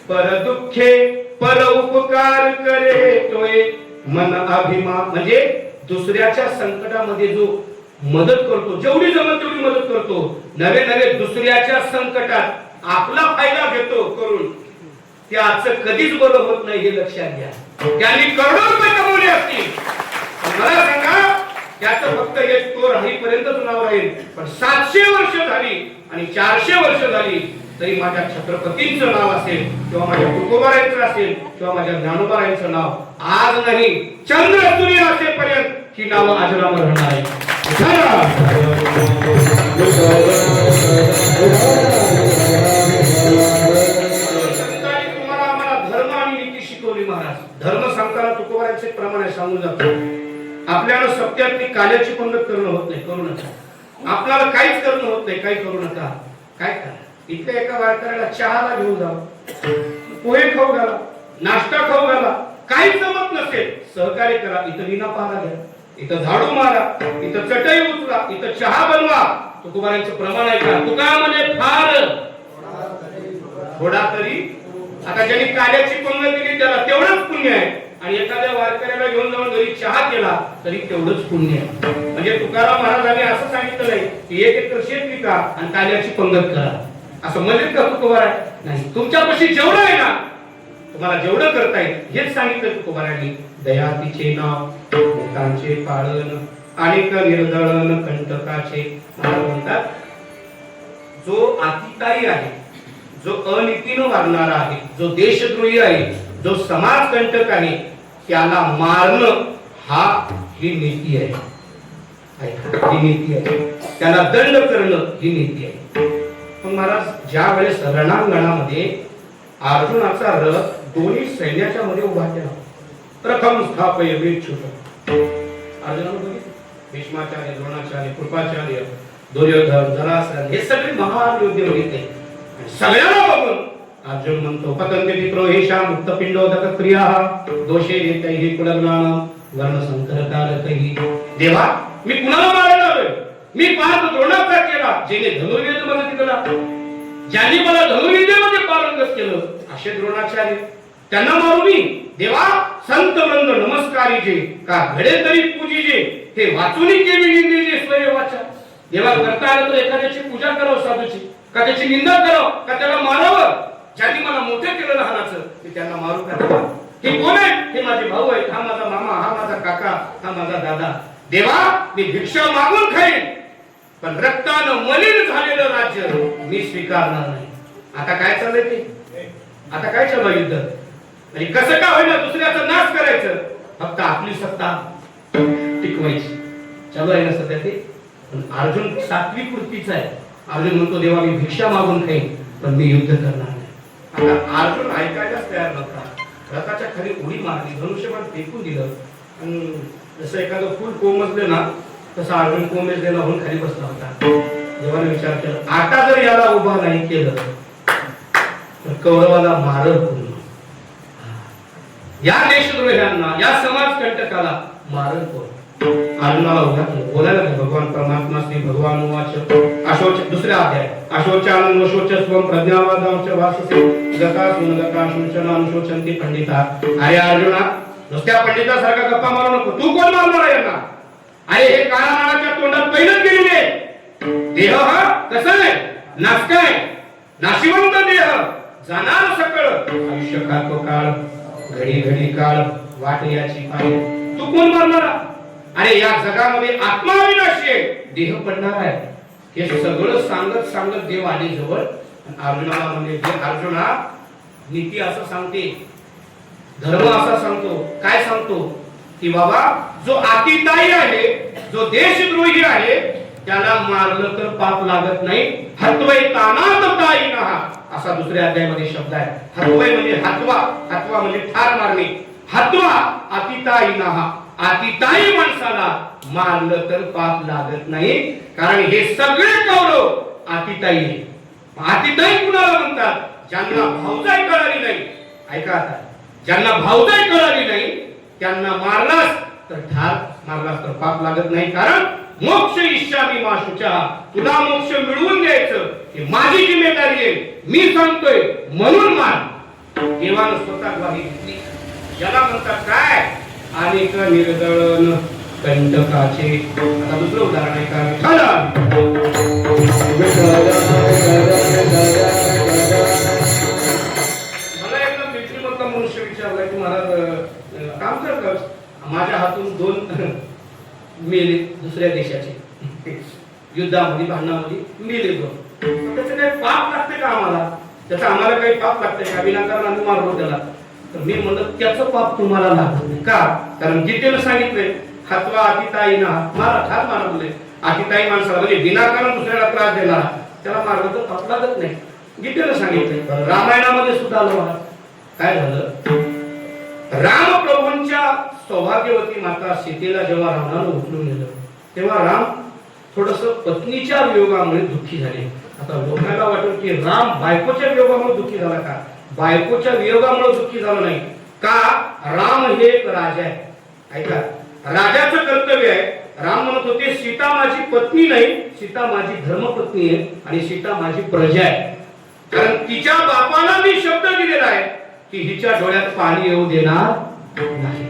पर दुःखे पर उपकार करे तोय मन अभिमान. म्हणजे दुसऱ्याच्या संकटामध्ये जो मदत करतो, जेवढी जमत तेवढी मदत करतो, नवे नवे दुसऱ्याच्या संकटात आपला फायदा घेतो करून, त्याचं कधीच बरं होत नाही हे लक्षात घ्या. त्यांनी करोडो रुपये कमवले असतील, मला सांगा त्याचं फक्त हे तो राहीपर्यंतच नाव राहील. पण 700 वर्ष झाली आणि 400 वर्ष झाली तरी माझ्या छत्रपतींचं नाव असेल किंवा माझ्या तुकोबारायांचं असेल किंवा माझ्या ज्ञानोबारायांचं नाव आज नाही, चंद्र सूर्य असेपर्यंत ही नावं अजरामर राहणार आहे. तुम्हाला आम्हाला धर्म आणि नीती शिकवली महाराज. धर्म सांगताना तुकोबारायांचे प्रमाणे सांगून जातो, आपल्याला सत्यातली काल्याची पंगत करणं होत नाही, करू नका. आपल्याला काहीच करणं होत नाही, काही करू नका. काय करा, इथल्या एका वारकऱ्याला चहाला घेऊन जा, पोहे खाऊ घाला, नाश्ता खाऊ घाला, काहीच जमत नसेल सहकार्य करा. इथं विना पारा घ्या, इथं झाडू मारा, इथं चटई उचला, इथं चहा बनवा. तुकोबारांचं प्रमाण आहे का? तुका म्हणे फार थोडा तरी. आता ज्यांनी काल्याची पंगत दिली त्याला तेवढंच पुण्य आहे, आणि एखाद्या वारकऱ्याला घेऊन जाऊन घरी चहा केला तरी तेवढंच पुण्य आहे. म्हणजे तुकाराम महाराजांनी असं सांगितलं नाही की 1 एकर शेत विका आणि काल्याची पंगत करा, असं म्हणजे का तुकोबार नाही. तुमच्यापाशी जेवढं आहे ना, तुम्हाला जेवढं करता येईल हेच सांगितलं तुकोबारांनी. दयातीचे नाव भूतांचे पाळन अनेक निर्दळन कंटकाचे. म्हणतात जो अतिताई आहे, जो अनितीनं वागणारा आहे, जो देशद्रोही आहे, जो समाज कंटक आहे, त्याला मारणं ही नीती आहे. ही नीती आहे. त्याला दंड करणं ही नीती आहे. पण महाराज, ज्या वेळेस रणांगणामध्ये अर्जुनाचा रथ दोन्ही सैन्याच्या मध्ये उभा केला, प्रथम स्थापय वेच्छुत. अर्जुनाने बघितलं भीष्माचार्य, द्रोणाचार्य, कृपाचार्य, दुर्योधन, जरासंध हे सगळे महान योद्धे बघितले. सगळ्यांना बघून अर्जुन म्हणतो पतंगे पित्रो हेशा मुक्त पिंडोदक क्रिया दोषे येतैहि कुलज्ञान वर्ण संकरकारकैहि. देवा, मी कुणाला मारायला आलोय? मी पाहतो द्रोणाचा केला, जेने धनुर्वेद मध्ये दिला, ज्यांनी मला धनुर्विद्येमध्ये पारंगत केलं असे द्रोणाचार्य, त्यांना मारू मी? देवा, संत वृंद नमस्कारी जे का घडे तरी पूजिजे, हे वाचूनी केवी निंदिजे स्वयंवाचा. देवा, करता आलं तर एखाद्याची पूजा करावं साधूची, का त्याची निंदा करावं, का त्याला मारावं? ज्यांनी मला मोठे केलं लहानाचं मी त्यांना मारू का? देवा, हे कोण आहे? हे माझे भाऊ आहेत, हा माझा मामा, हा माझा काका, हा माझा दादा. देवा, मी भिक्षा मागून खाईन, पण रक्तानं मलिन झालेलं राज्य मी स्वीकारणार नाही. आता काय चाललंय ते? आता काय चालू युद्ध? आणि कसं का होईना दुसऱ्याचा नाश करायचं, फक्त आपली सत्ता टिकवायची. चालू आहे ना सध्या ते. पण अर्जुन सात्विक वृत्तीचा आहे. अर्जुन म्हणतो देवा, मी भिक्षा मागून खाईन पण मी युद्ध करणार नाही. आता अर्जुन ऐकायलाच तयार नव्हता. रथाच्या खाली उडी मारली, धनुष्यबाण फेकून दिलं, आणि जसं एखादं फुल कोमजलं ना तसा अर्जुन कोमेजलेला होऊन खाली बसला होता. देवाने विचार केला, आता जर याला उभा नाही केलं तर कौरवाला मारल कोण? या देशद्रोह्यांना, या समाज कंटकाला मारल कोण? अर्जुनाला उभा केलं. बोलायला भगवान परमात्मा श्री भगवान वाच अशोच दुसरा अध्याय अशोचानंद वशोचस्वम प्रज्ञावादांच वाससे गता सुनगता शोचना अनुशोचन्ति पंडिता. अरे अर्जुना, नुसत्या पंडितासारखा गप्पा मारू नको. तू कोण मारणार आहे यांना? अरे हे काळा नाळाच्या तोंडात पहिलंच गेलेले. देह हा कसा आहे? नासकाय, नाशिवंत देह, जाणार सकळ. आयुष्य खातो काळ, घडी घडी काळ, वाट याची पाय. तू कोण मारणार? अरे या जगामध्ये आत्मा विनाशी आहे, देह पडणार आहे. हे सगळं सांगत सांगत देव आले जवळ आणि अर्जुनाला म्हणले, अर्जुना नीती असं सांगते, धर्म असा सांगतो, काय सांगतो की बाबा जो अतिताई आहे, जो देशद्रोही आहे, त्याला मारलं तर पाप लागत नाही. हत्वै तानात ताईनहा असा दुसऱ्या अध्यायामध्ये शब्द आहे. हत्वै म्हणजे हत्वा, हत्वा म्हणजे ठार मारणे. हत्वा अतिताईनहा, अतिताई माणसाला मारलं तर पाप लागत नाही. कारण हे सगळे कौरव अतिताई आहे. अतिताई कुणाला म्हणतात? ज्यांना भावजाई कळाली नाही. ऐका आता, ज्यांना भावजाई कळाली नाही त्यांना मारलास तर ठार, मारलास तर पाप लागत नाही. कारण मोक्ष इच्छामी माशुचा, तुला मोक्ष मिळवून द्यायचं हे माझी जिम्मेदारी आहे, मी सांगतोय म्हणून मार. देवानं स्वतः ग्वाही घेतली. याला म्हणतात काय? अनेक निर्दळन कंटकाचे. आता दुसरं उदाहरण आहे का? मला एकदा मित्रमधला मनुष्य विचारला की महाराज काम कर, माझ्या हातून 2 मेले दुसऱ्या देशाचे, युद्धामध्ये भांडणामध्ये मेले 2. त्याचं काही पाप लागते का आम्हाला? त्याचं आम्हाला काही पाप लागते का? विनाकारण आम्ही मारलो त्याला. तर मी म्हणलं त्याचं पाप तुम्हाला लागत नाही का? कारण गीतेनं सांगितलंय हत्वा अतिताईना, मारा, ठार मारा बोलले. अतिताई माणसाला म्हणजे विनाकारण दुसऱ्याला त्रास देणारा त्याला मारलं तर पाप लागत नाही, गीतेनं सांगितलंय. रामायणामध्ये सुद्धा आलं. काय झालं? राम प्रभूंच्या सौभाग्यवती माता सीतेला जेव्हा रावणानं उचलून नेलं तेव्हा राम थोडस पत्नीच्या वियोगामुळे दुःखी झाले. आता लोकांना वाटलं की राम बायकोच्या वियोगामुळे दुःखी झाला का? बायकोच्या वियोगामुळे दुःखी झाला नाही का? राम हे एक राजा आहे. ऐका, राजाचं कर्तव्य आहे. राम म्हणत होते सीता माझी पत्नी नाही, सीता माझी धर्मपत्नी आहे आणि सीता माझी प्रजा आहे. कारण तिच्या बापाला मी शब्द दिलेला आहे की हिच्या डोळ्यात पाणी येऊ देणार नाही.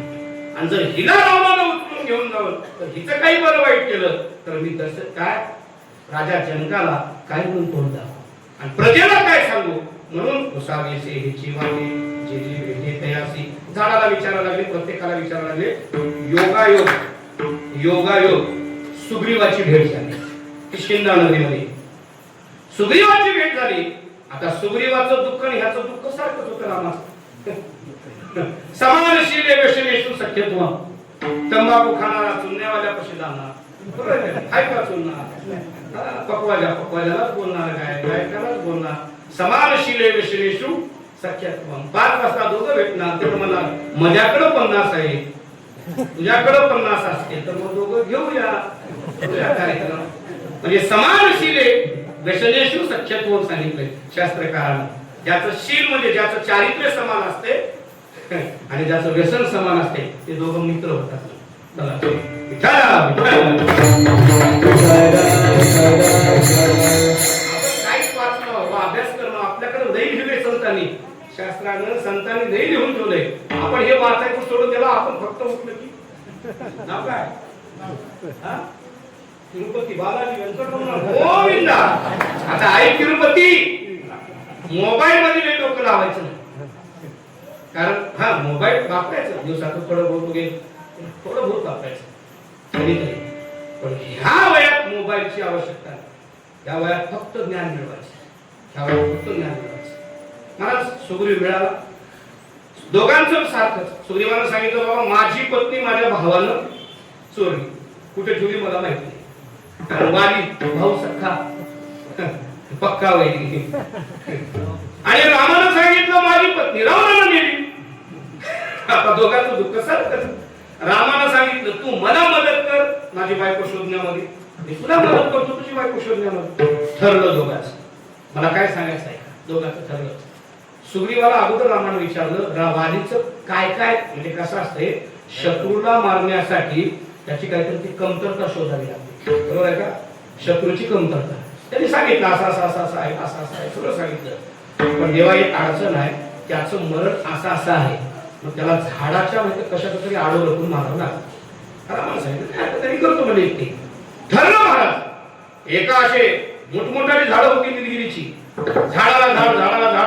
आणि जर हिला रावणानं उचलून घेऊन जावं तर हिचं काही बरं वाईट केलं तर मी तसं काय राजा जनकाला काय म्हणून तोंड दाखवू आणि प्रजेला काय सांगू? म्हणून उसावेसे हे जीवाने जेली भेटे तयासी. झाडाला विचारायला लागले, प्रत्येकाला विचारायला लागले. योगायोग, योगायोग सुग्रीवाची भेट झाली किष्किंधा नदीमध्ये. सुग्रीवाची भेट झाली. आता सुग्रीवाचं दुःख आणि ह्याचं दुःख सारखंच होतं रामाचं. समानशीले व्यसनेषु सख्यत्व, तंबाखू खाणारा चुन्यावाल्यापाशी जाणार, काय का चुन्ना, पकवाल्यालाच बोलणार, गायकालाच बोलणार. समानशीले व्यसनेषु सख्यत्व. 5 वाजता दोघं भेटणार. ते म्हणणार माझ्याकडे 50 आहे, तुझ्याकडे 50 असते तर मग दोघं घेऊया कार्यक्रम. म्हणजे समानशीले व्यसनेषु सख्यत्व सांगितलंय शास्त्रकारांनी. ज्याचं शील म्हणजे ज्याचं चारित्र्य समान असते आणि ज्याचं व्यसन समान असते ते दोघं मित्र होतात. अभ्यास करणं आपल्याकडे लई लिहिले संतांनी, शास्त्रानं संतांनी लई लिहून ठेवलंय. आपण हे वाचायचं सोडून दिला. आपण फक्त उठलं की नाव काय? तिरुपती बालाजी व्यंकटरमण गोविंदा. आता आई तिरुपती. मोबाईल मध्ये डोकं लावायचं नाही. कारण मोबाईल वापरायचं दिवसातून थोडं बहुत वापरायचं कधीतरी. पण ह्या वयात मोबाईलची आवश्यकता नाही. या वयात फक्त ज्ञान मिळवायचं. ह्या वयात फक्त ज्ञान मिळवायचं. मला सुग्रीव मिळाला. दोघांचं सारखंच. सुग्रीवानं सांगितलं बाबा माझी पत्नी माझ्या भावानं चोरली. कुठे ठेवली मला माहिती नाही. कारण वाली भाऊ सख्खा पक्का वैरी. आणि रामानं सांगितलं माझी पत्नी रावणानं नेली. आता दोघांचं दुःख सारखंच. रामानं सांगितलं तू मला मदत कर माझी बायको शोधण्यामध्ये, मी तुला मदत करतो तुझी बायको शोधण्यामध्ये. ठरलं दोघांचं. मला काय सांगायचं आहे? दोघांचं ठरलं. सुग्रीवाला अगोदर रामानं विचारलं वालीचं काय काय म्हणजे कसं असतंय, शत्रूला मारण्यासाठी त्याची काहीतरी ती कमतरता शोधावी लागते. बरोबर आहे का? शत्रूची कमतरता त्यांनी सांगितलं असं असं असं असं आहे, असं असं आहे, सगळं सांगितलं. पण जेव्हा एक अडचण आहे, त्याचं मरण असं असं आहे, मग त्याला झाडाच्या म्हणजे कशाचं तरी आडो रखून मारावं लागतं. रामानं सांगितलं तरी करतो म्हणजे ते ठरलं. महाराज एका असे मोठमोठाली झाडं होती निलगिरीची. झाडाला झाड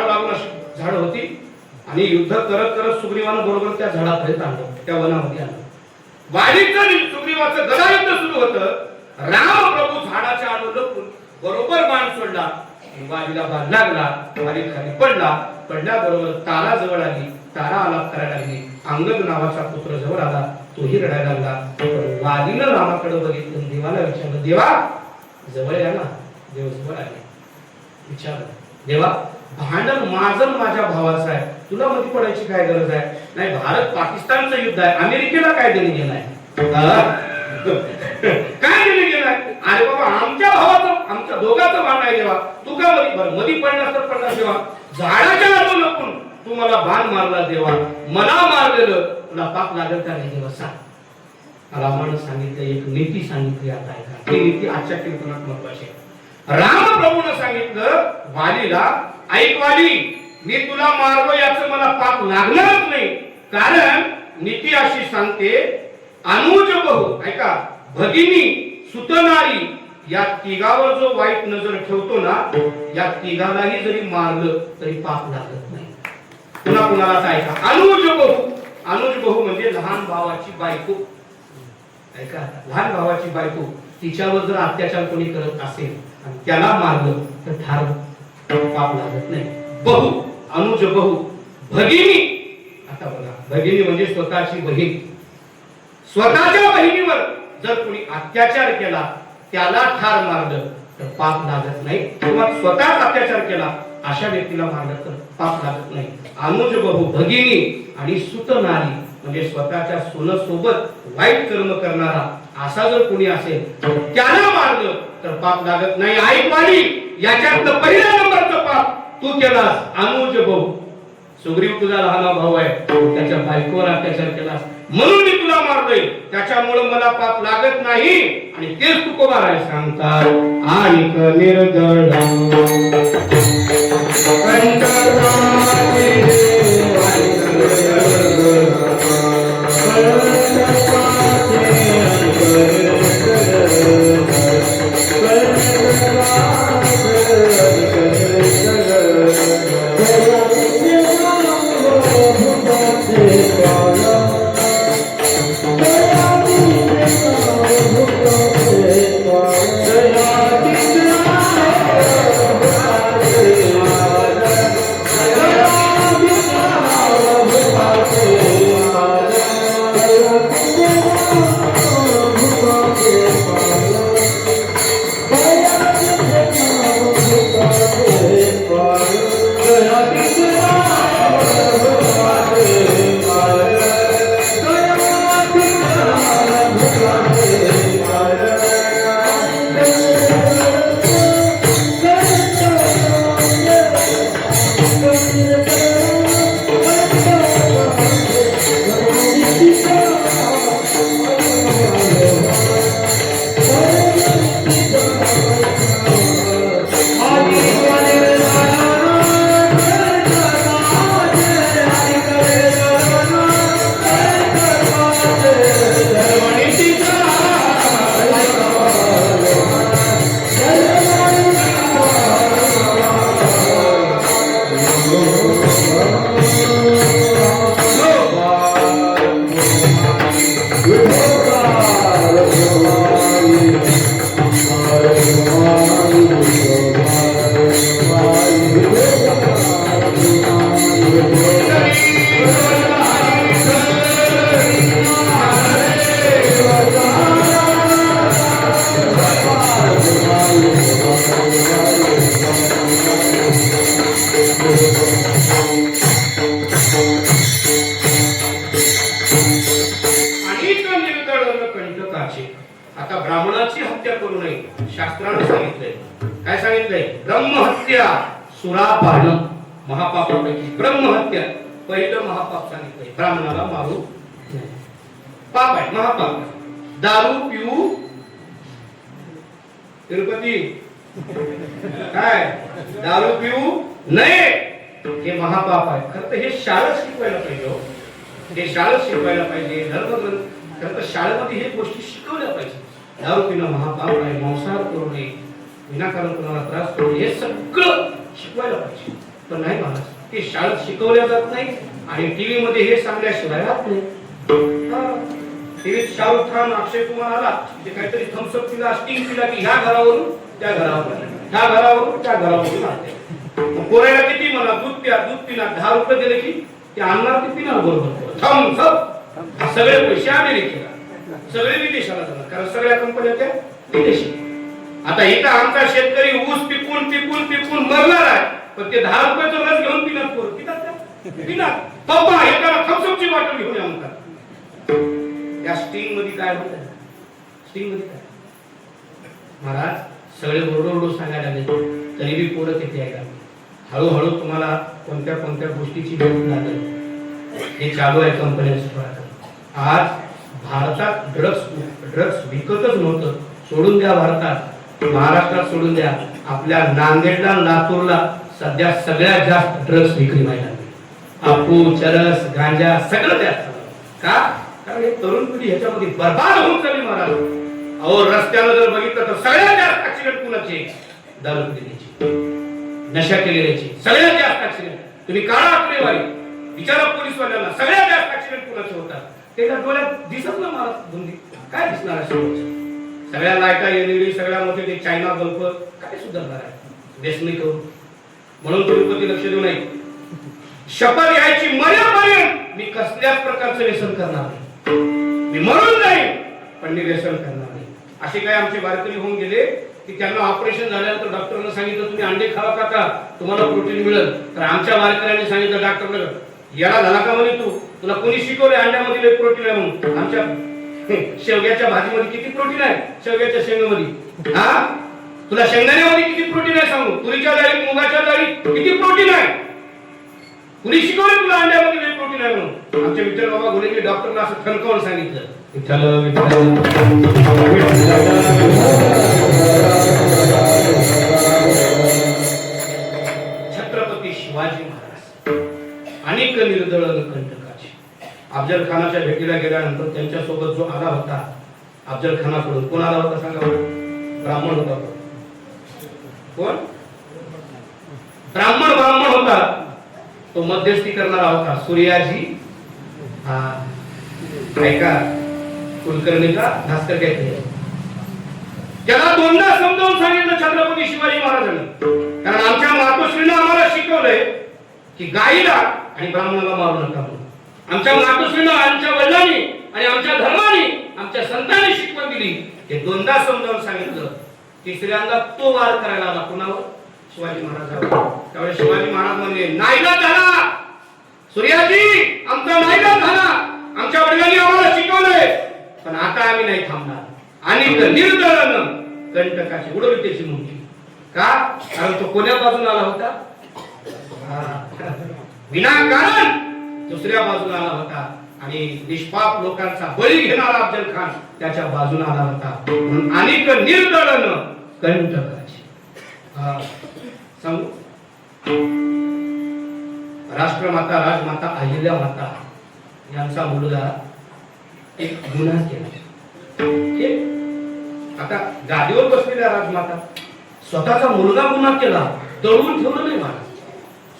लागून अशी झाडं होती आणि युद्ध करत करत सुग्रीवानं बरोबर त्या झाडापर्यंत आणलं, त्या वनामध्ये आणलं. वालीचं सुग्रीवाचं गदायुद्ध सुरू होतं. राम प्रभू झाडाच्या आडो लपून बरोबर बाण सोडला, वालीला बाण लागला, वाली खाली पडला, पडल्याबरोबर तारा जवळ आली, तारा आलाप करायला लागली, अंगद नावाचा पुत्र जवळ आला, तोही रडायला लागला. पण वालीनं रामाकडे बघितलं, देवाला विचारलं, देवा जवळ या ना. देव जवळ आले, विचारलं, देवा भांडण माझं माझ्या भावाचं आहे, तुला मध्ये पडायची काय गरज आहे? नाही, भारत पाकिस्तानचं युद्ध आहे, अमेरिकेला काय देणे घेणं आहे? काय देणे घेणं आहे? अरे बाबा आमच्या भावाचं, आमच्या दोघांचं भांडण आहे देवा, तू का मध्ये पडलास तर पडलास देवा, झाडाच्या नावावर लपून तू मला बाण मारला देवा, मला मारलेलं तुला पाप लागेल का नाही देवा सांग. रामानं सांगितलं, एक नीती सांगितली, आता ऐका ती नीती आजच्या कीर्तनात महत्वाची आहे. रामप्रभूनं सांगितलं वालीला, ऐक वाली, मी तुला मारलो याचं मला पाप लागणारच नाही, कारण नीती अशी सांगते, अनुज बहु, ऐका, भगिनी सुतनारी या तिघावर जो वाईट नजर ठेवतो ना, या तिघालाही जरी मारलं तरी पाप लागत नाही. पुन्हा कुणाला ऐका, अनुज बहु, अनुज बहु म्हणजे लहान भावाची बायको. ऐका, लहान भावाची बायको, तिच्यावर जर अत्याचार कोणी करत असेल आणि त्याला मारलं तर ठार पाप लागत नाही. बहु, अनुज बहु, भगिनी, आता बघा, भगिनी म्हणजे स्वतःची बहीण, स्वतःच्या बहिणीवर जर कोणी अत्याचार केला, त्याला ठार मारलं तर पाप लागत नाही, किंवा स्वतःच अत्याचार केला अशा व्यक्तीला मारलं तर पाप लागत नाही. अनुज बहु, भगिनी आणि सुत नारी म्हणजे स्वतःच्या सोबत वाईट कर्म करणारा असा जर कोणी असेल तर त्याला मारलं तर पाप लागत नाही. ऐक वाली, याच्यातलं पहिल्या नंबरचं पाप तू केलास, अनुज बहु. सुग्रीव तुझा लहान भाऊ आहे, त्याच्या बायकोवर अत्याचार केलास म्हणून मी तुला मारलोय, त्याच्यामुळे मला पाप लागत नाही. आणि तेच तुकोबा राय सांगतात, आणि निर्दळ आता ब्राह्मणाची हत्या करू नये, शास्त्राने सांगितलंय. काय सांगितलंय? ब्रह्महत्या, सुरा पाळणं महापापापैकी ब्रह्महत्या पहिलं महापाप सांगितलंय. ब्राह्मणाला मारू पाप आहे, महापाप. दारू पिऊ, तिरुपती काय दारू पिऊ नये, हे महापाप आहे. खरं तर हे शाळेत शिकवायला पाहिजे, हे शाळेत शिकवायला पाहिजे. धर्मग्रंथ खरं तर शाळेमध्ये हे गोष्टी शिकवल्या पाहिजे. दारू पिणं महापाप आहे, मांसाहार करू नये, विनाकारण कोणाला त्रास करू नये, हे सगळं शिकवायला पाहिजे. पण नाही महाराज, ते शाळेत शिकवल्या जात नाही आणि टीव्ही मध्ये हे सांगल्याशिवाय राहत नाही. शाहरुख खान, अक्षय कुमार आला ते काहीतरी थम्सअप पिला, स्टिंग पिला की ह्या घरावरून त्या घरावर ह्या घरावरून त्या घरावरून आणते. मग पोरायला किती म्हणा दूध प्या, दूध पिणार, 10 रुपये दिले की ते आणणार ते पिणार बरोबर. थम्स अप सगळे पैसे अमेरिकेला, सगळे विदेशाला जाणार, कारण सगळ्या कंपन्या त्या विदेशी. आता इथं आमचा शेतकरी ऊस पिकून पिकून पिकून मरणार आहे, पण ते 10 रुपयाचं रस घेऊन पिणार, पोरं पिणार त्या पिणार. पप्पा एकाला थम्सअपची बॉटल घेऊन या म्हणतात. त्या स्टिंग मध्ये काय होतं, स्टिंग मध्ये काय महाराज सगळे ओरडू सांगायला लागले, तरी बी पोरं तिथे आहे का. हळूहळू तुम्हाला कोणत्या कोणत्या गोष्टीची गरज लागेल हे चालू आहे कंपन्यांचं. आज भारतात ड्रग्स विकतच नव्हतं, सोडून द्या भारतात, महाराष्ट्रात सोडून द्या, आपल्या नांदेडला लातूरला सध्या सगळ्यात जास्त ड्रग्स विक्री व्हायला लागली. अफू, चरस, गांजा सगळं जास्त. का? कारण हे तरुण पिढी ह्याच्यामध्ये बर्बाद होऊन चालली महाराज. अहो रस्त्यानं जर बघितलं तर सगळ्यात जास्त ऍक्सिडेंट कुणाचे, दारू पिण्याची, नशा केलेल्याची सगळ्यात जास्त ऍक्सिडेंट. तुम्ही काढा आकडेवारी, विचारा पोलीसवाल्यांना, सगळ्यात जास्त ऍक्सिडेंट कुणाचे होतात. त्याच्या डोळ्यात दिसत ना महाराज धुंदी, काय दिसणार आहे समोरचं? सगळ्या लाईटा एलईडी, सगळ्या मोठे ते चायना बल्ब, काय सुधारणार आहे व्यसनी करून. म्हणून तिरुपती लक्ष देऊ नये. शपथ घ्यायची मरेपर्यंत मी कसल्याच प्रकारचं व्यसन करणार नाही. मी मरून जाईल पण मी व्यसन करणार नाही. असे काय आमचे वारकरी होऊन गेले की त्यांना ऑपरेशन झाल्यानंतर डॉक्टरने सांगितलं तुम्ही अंडे खावा का, तुम्हाला प्रोटीन मिळेल. तर आमच्या वारकऱ्यांनी सांगितलं डॉक्टरने, याला झाला का म्हणे तू, तुला कोणी शिकवले अंड्यामध्ये प्रोटीन आहे म्हणून. आमच्या शेवग्याच्या भाजीमध्ये किती प्रोटीन आहे, शेवग्याच्या शेंगामध्ये. हा तुला शेंगदाण्यामध्ये किती प्रोटीन आहे सांगू, तुरीच्या डाळीत, मुगाच्या डाळीत किती प्रोटीन आहे, कुणी शिकवले तुला अंड्यामध्ये प्रोटीन आहे म्हणून. आमच्या विठ्ठल बाबा घोडेके डॉक्टरला असं ठणकावून सांगितलं, विठ्ठल छत्रपती शिवाजी महाराज अनेक निर्दळ कंटकाचे. अफजल खानाच्या भेटीला गेल्यानंतर त्यांच्या सोबत जो आला होता अफजल खानाकडून, कोण आला होता सांगा बरं? ब्राह्मण होता. कोण? ब्राह्मण होता. तो मध्यस्थी करणारा होता सूर्याजी ऐका कुलकर्णीचा भास्कर काहीतरी. त्याला दोनदा समजावून सांगितलं छत्रपती शिवाजी महाराजांनी, कारण आमच्या मातोश्रीनं आम्हाला शिकवलंय की गाईला आणि ब्राह्मणाला मारू नका म्हणून. आमच्या मातोश्रीनं, आमच्या वडिलांनी आणि आमच्या धर्माने, आमच्या संतांनी शिकवण दिली. हे दोनदा समजावून सांगितलं. तिसऱ्यांदा तो वार करायला आला कुणावर? शिवाजी महाराजांवर. त्यावेळेस शिवाजी महाराज म्हणजे नाईलाज झाला, सूर्याजी आमचा नाईलाज झाला, आमच्या वडिलांनी आम्हाला शिकवलंय पण आता आम्ही नाही थांबणार. आणि निर्दळन कंटकाची उडवली त्याची मुंगी. का? कारण तो कोण्या बाजूला आला होता? विनाकारण दुसऱ्या बाजूला आला होता आणि निष्पाप लोकांचा बळी घेणारा अफजल खान त्याच्या बाजूला आला होता. म्हणून अनेक निर्दळन कंटकाची. सांगू, राष्ट्रमाता राजमाता अहिल्या माता यांचा मुलगा एक गुन्हा केला. आता गादीवर बसलेल्या राजमाता स्वतःचा मुलगा गुन्हा केला, दळून ठेवलं नाही मला.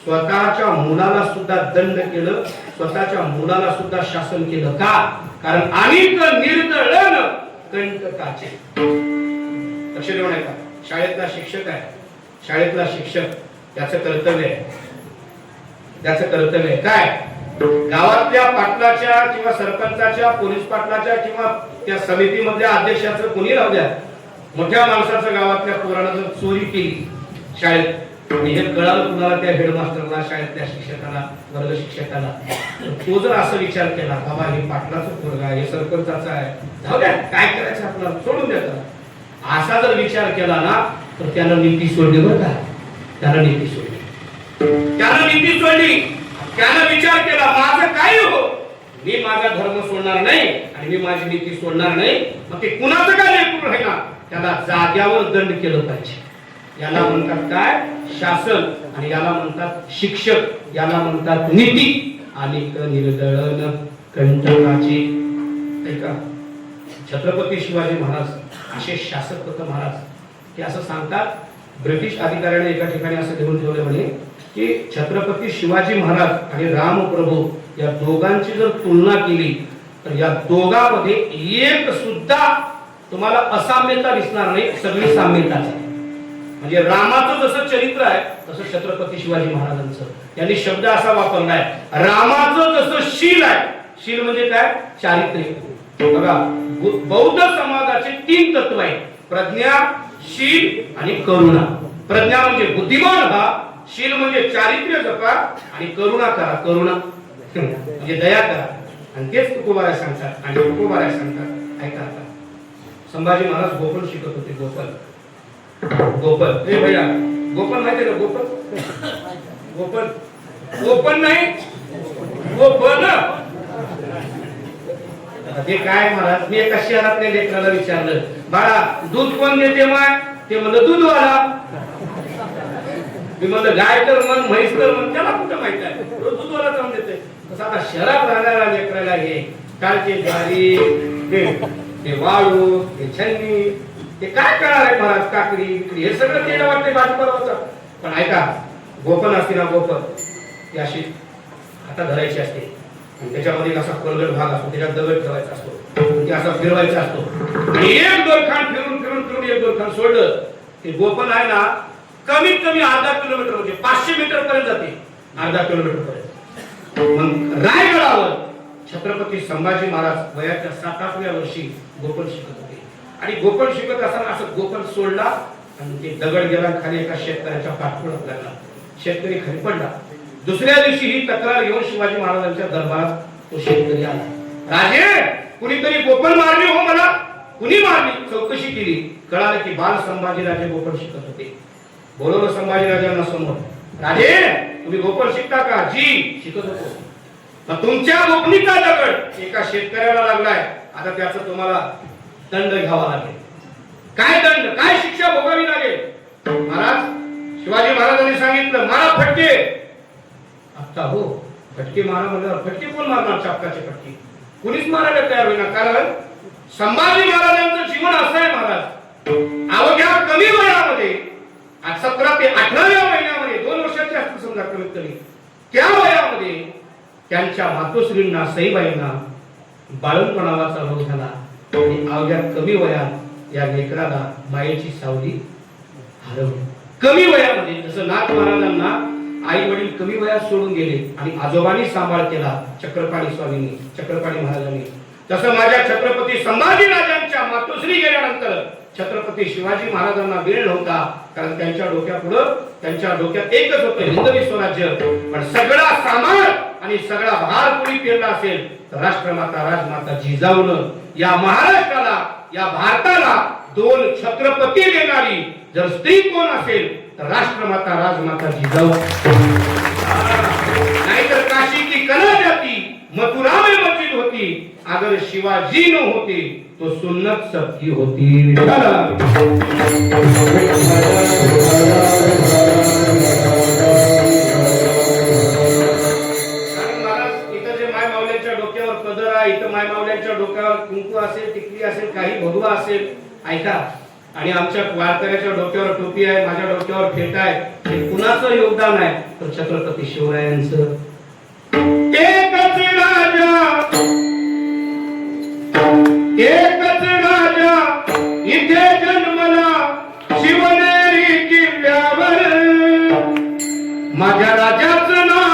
स्वतःच्या मुलाला सुद्धा दंड केलं, स्वतःच्या मुलाला सुद्धा शासन केलं. का? कारण अनेक निर्दळन कंटकाचे. लक्ष देऊ नये का? शाळेतला शिक्षक आहे, शाळेतला शिक्षक त्याचं कर्तव्य आहे काय? गावातल्या पाटलाच्या किंवा सरपंचाच्या, पोलीस पाटलाच्या किंवा त्या समितीमधल्या अध्यक्षाचं कोणी राहू द्या, मोठ्या माणसाचं गावातल्या पोरानं जर चोरी केली शाळेत आणि हे कळालं कुणाला, त्या हेडमास्टरला, शाळेतल्या शिक्षकाला, वर्ग शिक्षकाला, तो जर असं विचार केला बाबा हे पाटलाचं पोरगा आहे, हे सरपंचाचं आहे, जाऊ द्या काय करायचं आपल्याला, सोडून द्या त्याला, असा जर विचार केला ना तर त्यानं नीती सोडली. बरं का? त्यानं नीती सोडली. त्यानं विचार केला माझं काय हो, मी माझा धर्म सोडणार नाही आणि मी माझी नीती सोडणार नाही. मग ते कुणाचं काय लेकरू आहे ना, त्याला जाग्यावर दंड केलं पाहिजे. याला म्हणतात काय? शासन. आणि याला म्हणतात शिक्षक, याला म्हणतात नीती. आणि निर्दळन कंटकाची. ऐका, छत्रपती शिवाजी महाराज असे शासक होते महाराज. ते असं सांगतात, ब्रिटिश अधिकाऱ्याने एका ठिकाणी असं लिहून ठेवलं म्हणे की छत्रपती शिवाजी महाराज आणि रामप्रभू या दोघांची जर तुलना केली तर या दोघांमध्ये एक सुद्धा तुम्हाला असाम्यता दिसणार नाही, सगळी साम्यताच आहे. म्हणजे रामाचं जसं चरित्र आहे तसं छत्रपती शिवाजी महाराजांचं यांनी शब्द असा वापरलाय, रामाचं जसं शील आहे, शील म्हणजे काय, चारित्र्य. बघा बौद्ध समाजाचे 3 तत्व आहेत, प्रज्ञा, शील आणि करुणा. प्रज्ञा म्हणजे बुद्धिमान व्हा, शील म्हणजे चारित्र्य जपा आणि करुणा करा, करुणा म्हणजे दया करा. आणि तेच तुकोबाराय सांगतात. आणि तुकोबाराय सांगतात, ऐका आता, संभाजी महाराज गोपन शिकत होते. गोपन हे भैया, गोपन माहिती आहे का? गोपन नाही, गोपन. ते काय महाराज, मी एका शहरातल्या लेकराला विचारलं, बाळा दूध कोण देते माय? ते म्हणलं दूधवाला. मी म्हणलं गाय तर म्हण, म्हैस तर म्हण, त्याला कुठं माहित आहे, दूधवाला जाऊन देते. तसं आता शहरात राहणाऱ्या लेकराला हे कालचे ज्वारी, ते वाळू, ते छन्नी, ते काय करणार आहे महाराज, काकडी हे सगळं त्याला वाटते भाजीपाला. पण ऐका, गोपन असते ना, गोपन ती अशी आता धरायची असते आणि त्याच्यामध्ये असा कोलगट भाग असतो, त्याच्यात दगड ठेवायचा असतो, ते असा फिरवायचा असतो आणि 1-2 खान फिरून फिरून फिरून 1-2 खान सोडलं, ते गोपन आहे ना कमीत कमी अर्धा किलोमीटर, म्हणजे 500 मीटर पर्यंत जाते, अर्धा किलोमीटर पर्यंत. मग रायगडावर छत्रपती संभाजी महाराज वयाच्या 7व्या वर्षी गोपन शिकत होते. आणि गोपन शिकत असताना असं गोपन सोडला आणि ते दगड गेला खाली, एका शेतकऱ्याच्या पाठपुरात लागला, शेतकरी खाली पडला. दुसऱ्या दिवशी ही तक्रार घेऊन शिवाजी महाराजांच्या दरबारात तो शेतकरी आला, राजे कुणीतरी गोपन मारली हो मला. कुणी मारली? चौकशी केली, कळालं की बाल संभाजीराजे गोपन शिकत होते. बोलवलं संभाजीराजांना समोर, राजे तुम्ही गोपन शिकता का? जी शिकत होतो. मग तुमच्या गोपनीचा दगड एका शेतकऱ्याला लागलाय, आता त्याचं तुम्हाला दंड घ्यावा लागेल. काय दंड, काय शिक्षा भोगावी लागेल? महाराज शिवाजी महाराजांनी सांगितलं, मारा फटके. आता हो फटके मारा म्हणल्यावर फटके कोण मारणार? चापकाचे फटके कुणीच मारायला तयार होईना. कारण संभाजी महाराजांचं जीवन असं आहे महाराज, अवघ्या कमी वयामध्ये 17 ते 18व्या महिन्यामध्ये 2 वर्षाचे असतील समजा कमीत कमी, त्या वयामध्ये त्यांच्या मातोश्रींना सईबाईंना बाळंतपणाचा रोग झाला आणि अवघ्या कमी वयात या लेकराला मायेची सावली हरवली. कमी वयामध्ये जसं नाथ महाराजांना आई वडील कमी वयात सोडून गेले आणि आजोबांनी सांभाळ केला चक्रपाणी स्वामींनी, चक्रपाणी महाराजांनी, तसं माझ्या छत्रपती संभाजी राजांच्या मातोश्री गेल्यानंतर छत्रपती शिवाजी महाराजांना वेळ नव्हता. कारण त्यांच्या डोक्यापुढं, त्यांच्या डोक्यात एकच होतं, हिंदवी स्वराज्य. पण सगळा सामान आणि सगळा भार कोणी पेरला असेल तर राष्ट्रमाता राजमाता जिजाऊनं या महाराष्ट्राला, या भारताला 2 छत्रपती देणारी जर स्त्री कोण असेल तर राष्ट्रमाता राजमाता जिजाऊ. नाहीतर काशी की कला जाती, मथुरा में मस्जिद होती, अगर शिवाजी न होते तो सुन्नत सबकी होती. डोक्यावर पदर आहे, इथं माय मावल्यांच्या डोक्यावर कुंकू असेल, टिकली असेल, काही भगवा असेल, ऐका. आणि आमच्या वारकऱ्याच्या डोक्यावर टोपी आहे, माझ्या डोक्यावर फेटा आहे. हे कुणाचं योगदान आहे? तर छत्रपती शिवरायांचं. एकच राजा इथे जन्मला शिवनेरी किल्ल्यावर, माझ्या राजाचं नाव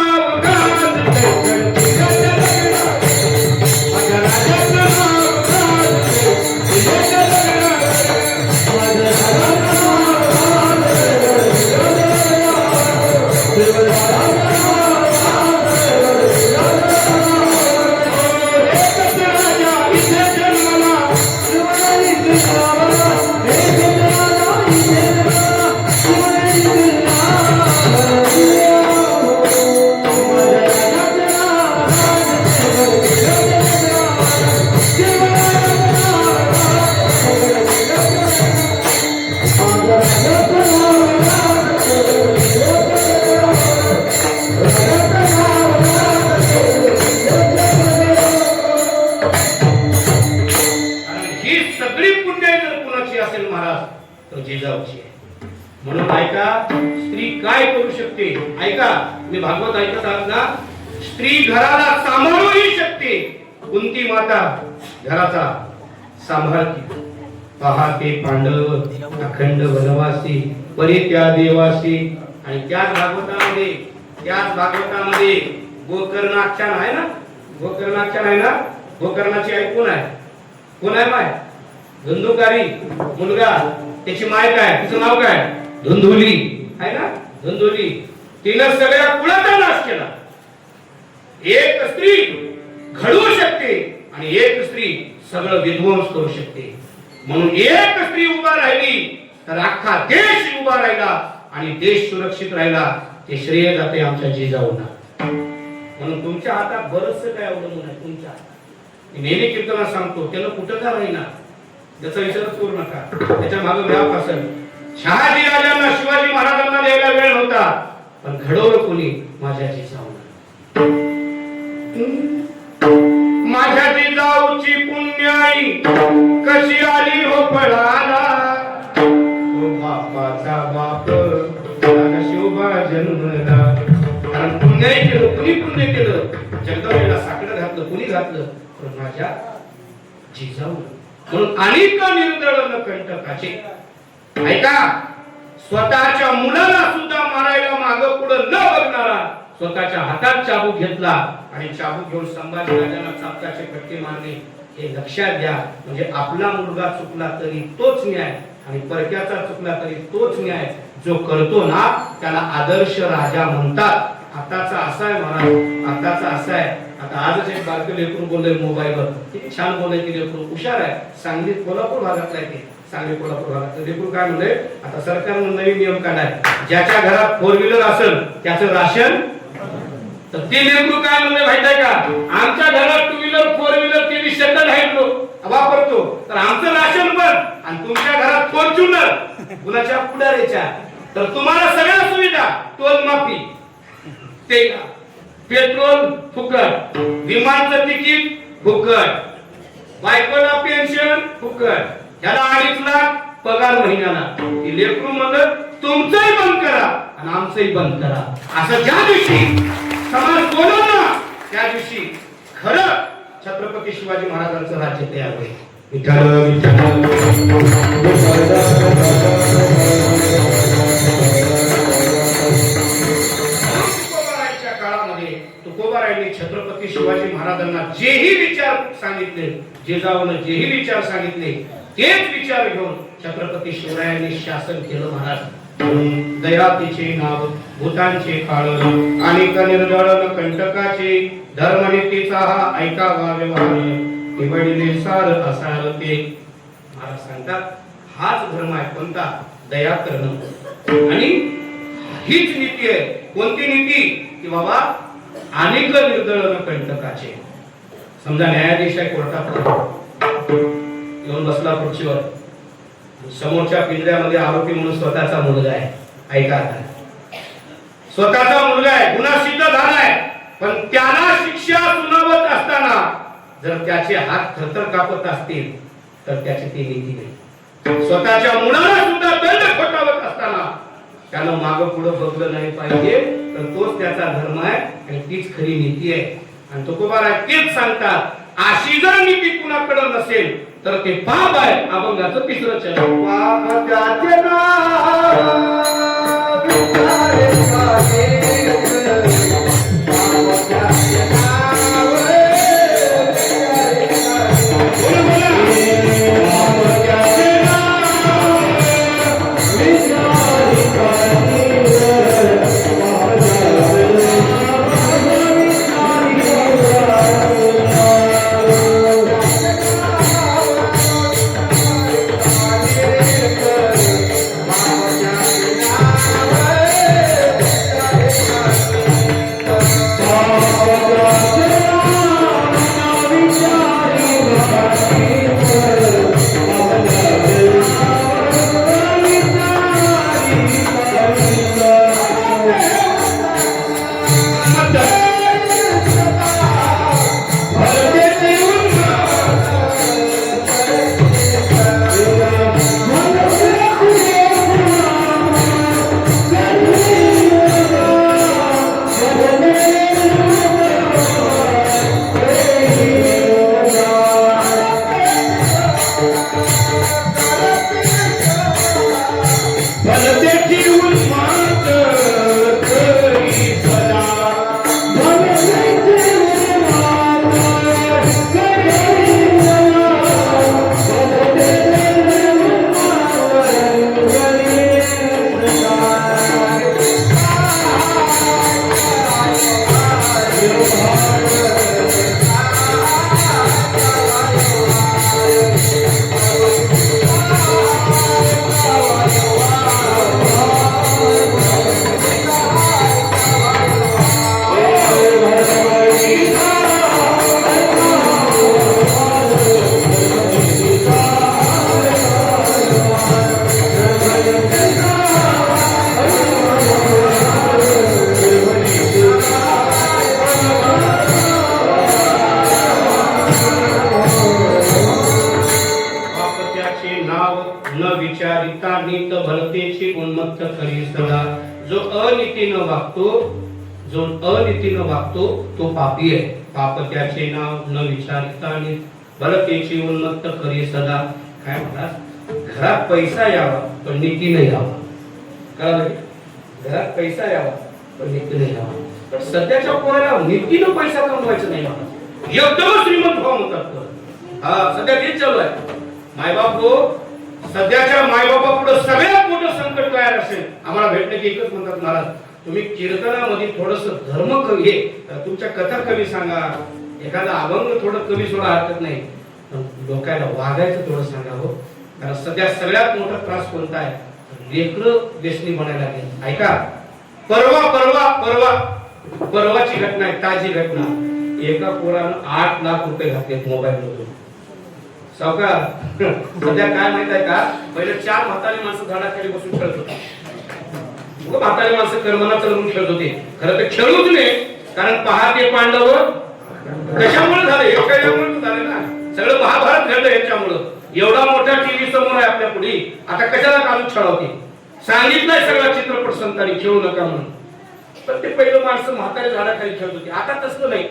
जिजाऊची आहे. म्हणून ऐका, स्त्री काय करू शकते. ऐका, मी भागवत ऐकत आहात ना, स्त्री घराला सांभाळूही शकते. कुंती माता घराचा सांभाळते. पहाते पांडव अखंड वनवासी परी त्या देवासी. आणि त्याच भागवतामध्ये गोकर्णाख्यान आहे ना, गोकर्णाख्यान आहे ना. गोकर्णाची आई कोण आहे? कोण आहे माय? धुंदुकारी मुलगा. त्याची माय काय? तिचं नाव काय? धुंधुली आहे ना, धुंधुली. तिनं सगळ्या कुळाचा नाश केला. एक स्त्री घडवू शकते आणि एक स्त्री सगळं विध्वंस करू शकते. म्हणून एक स्त्री उभा राहिली तर अख्खा देश उभा राहिला आणि देश सुरक्षित राहिला. ते श्रेय जाते आमच्या जिजाऊंना. म्हणून तुमच्या हातात बरचसं काय अवलंबून आहे. तुमच्या मी नेहमी कीर्तनात सांगतो, त्यानं कुठं का राहिना त्याचा विचारच करू नका. त्याच्या मागे व्याप असेल. शहाजी राजांना शिवाजी महाराजांना द्यायला वेळ नव्हता, पण घडवलं कोणी? माझ्या जिजाऊंना. माझ्या जिजाऊची पुण्याई कशी आली हो फळाला. ओ बापाचा बाप शिवबा जन्मला. कारण पुण्याई केलं, कुणी पुण्य केलं? जगदंबेला साकडं घातलं, कुणी घातलं? पण माझ्या जिजाऊ. म्हणून अनेक निर्दळ कंटकाचे. ऐका, स्वतःच्या मुलाला सुद्धा मारायला मागं पुढं न बघणारा स्वतःच्या हातात चाबूक घेतला आणि चाबूक घेऊन संभाजी राजांना चाबकाचे फटके मारले. हे लक्षात घ्या. म्हणजे आपला मुलगा चुकला तरी तोच न्याय आणि परक्याचा चुकला तरी तोच न्याय. जो करतो ना त्याला आदर्श राजा म्हणतात. आताचा असा आहे महाराज, आताचा असा आहे. आता आजच एक बारकं लेकरू बोलले मोबाईलवर, किती छान बोलले की लेकरू हुशार आहे. सांगली कोल्हापूर भागातला आहे ते. सांगली कोल्हापूर भागात लेकरू काय म्हणले, आता सरकारनं नवीन नियम काढलाय, ज्याच्या घरात 4 व्हीलर असेल त्याचं राशन. तर ते लेकरू काय म्हणले माहित आहे का? आमच्या घरात 2 व्हीलर 4 व्हीलर ते सेकंड हँड वापरतो, तर आमचं राशन बंद. आणि तुमच्या घरात फॉर्च्युनर कुणाच्या पुढाऱ्याच्या, तर तुम्हाला सगळ्या सुविधा, टोल माफी, ते पेट्रोल फुकट, विमानचं तिकीट फुकट, बायकोला पेन्शन फुकट, ह्याला 2.5 लाख पगार महिन्याला. हे लेकरू म्हणलं तुमचंही बंद करा आणि आमचंही बंद करा. असं ज्या दिवशी समाज बोलवला ना त्या दिवशी खरं छत्रपती शिवाजी महाराजांचं राज्य तयार होईल. तुकोबारायांनी छत्रपती शिवाजी महाराजांना जेही विचार सांगितले, जिजाऊने जेही विचार सांगितले, तेच विचार घेऊन छत्रपती शिवरायांनी शासन केलं महाराज. दयातीचे नाव भूतांचे काळ आणि निर्दळ कंटकाचे धर्मनीतीचा हा ऐकावा व्यवहार निवडले सार असार ते. महाराज सांगतात हाच धर्म आहे कोणता? दया करणं. आणि हीच नीती आहे. कोणती नीती? की बाबा अनेक निर्दळ कंटकाचे. समजा न्यायाधीश आहे कोर्टात, येऊन बसला खुर्चीवर, समोरच्या पिंजऱ्यामध्ये आरोपी म्हणून स्वतःचा मुलगा आहे. ऐका, स्वतःचा मुलगा आहे, गुन्हा सिद्ध झालाय, पण त्याला शिक्षा सुनावत असताना जर त्याचे हात थरथर कापत असतील तर त्याची ती नीती नाही. स्वतःच्या मुलाला सुद्धा दंड ठोठावत असताना त्यानं मागं पुढं बघलं नाही पाहिजे, तर तोच त्याचा धर्म आहे आणि तीच खरी नीती आहे. आणि तुकोबाराय तेच सांगतात, अशी जर नीती कुणाकडे नसेल तर ते पाप आहे. अभंगाचं 3रं चरण. पापाचे नाव वागतो, जो अनीतीनं वागतो तो पापी आहे. पाप त्याचे नाव न विचारिता आणि बलतेची उन्नत करी सदा. काय म्हणतात, घरात पैसा यावा पण नीतीने यावा. कळलं? घरात पैसा यावा पण नीतीने यावा. पण सध्याच्या पोराला नीतीनं पैसा कमवायचा नाही म्हणतात, एकदम श्रीमंत व्हावं म्हणतात. हा, सध्या तेच चालू आहे. मायबाप हो, सध्याच्या मायबापा पुढे सगळ्यात मोठं संकट तयार असेल आम्हाला भेटणे की एकच म्हणतात, महाराज तुम्ही कीर्तनामध्ये थोडस धर्म कमी घे, तुमच्या कथा कमी सांगा, एखादा अभंग थोडं कमी सोडा हरकत नाही, पण लोकांना वागायचं थोडं सांगा हो. कारण सध्या सगळ्यात मोठा त्रास कोणता आहे, लेकरं व्यसनी बनायला लागले. ऐका, परवा परवा परवा परवाची घटना आहे, ताजी घटना. एका पोरानं 8 लाख रुपये घातले मोबाईल मधून. सावकार, सध्या काय माहित आहे का, पहिले 4 म्हातारी माणसं झाडाखाली बसून खेळत होती. म्हातारी माणसं कर्मना चढवून खेळत होते. खरं तर खेळूच नाही, कारण पहाटे पांडव कशामुळे झाले, यामुळे झाले ना. सगळं महाभारत घडलं याच्यामुळं. एवढा मोठा टीव्ही समोर आहे आपल्या पुढे, आता कशाला काढून खेळवते. सांगितलंय सगळा चित्रपट संतांनी खेळू नका म्हणून, पण ते पहिलं माणसं म्हातारी झाडाखाली खेळत होती. आता तसं नाही,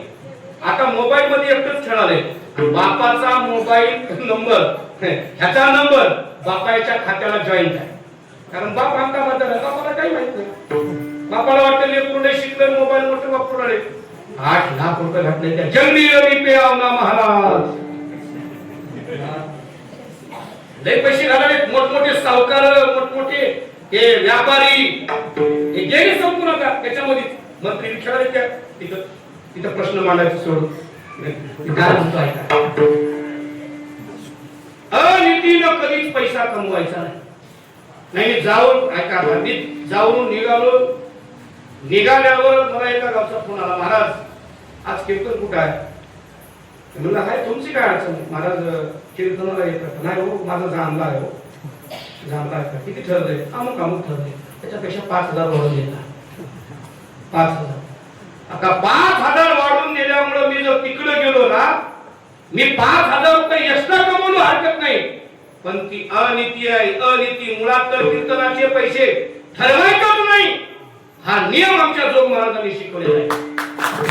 आता मोबाईल मध्ये एकटंच खेळाले. बापाचा मोबाईल नंबर, ह्याचा नंबर बापाच्या खात्याला जॉईंट आहे. कारण बाप आमचा बाजार, बापाला काही माहित नाही. बापाला वाटतं लेकरू नाही शिकलं, मोबाईल मोठे वापरून आले. 8 लाख रुपये घातले त्या जंगली रवी पे आवना महाराज. लय पैसे घालावे, मोठमोठे सावकार, मोठमोठे हे व्यापारी, हे गेले संपू नका त्याच्यामध्ये. मंत्री विचारले त्या तिथं प्रश्न मांडायचे सोडून काय म्हणतो ऐका, अनितीनं कधीच पैसा कमवायचा नाही. जाऊन ऐका, मी जाऊन निघाल्यावर मला एका गावचा फोन आला, महाराज आज कीर्तन कुठं आहे. म्हणलं हाय, तुमची काय अडचण. महाराज कीर्तनाला येतात. नाही हो, माझा जाणला आहे हो. जाणला आहे का, किती ठरलंय. अमुक ठरले, त्याच्यापेक्षा 5,000 वाढून देणार. 5,000. आता 5,000 वाढून दिल्यामुळे मी जर तिकडे गेलो ना, मी 5,000 रुपये एक्स्ट्रा कमवलो हरकत नाही, पण ती अनिती आहे. अनिती मुळात तर कीर्तनाचे पैसे ठरवायचंच नाही, हा नियम आमच्या जोग महाराजांनी शिकवलेला आहे.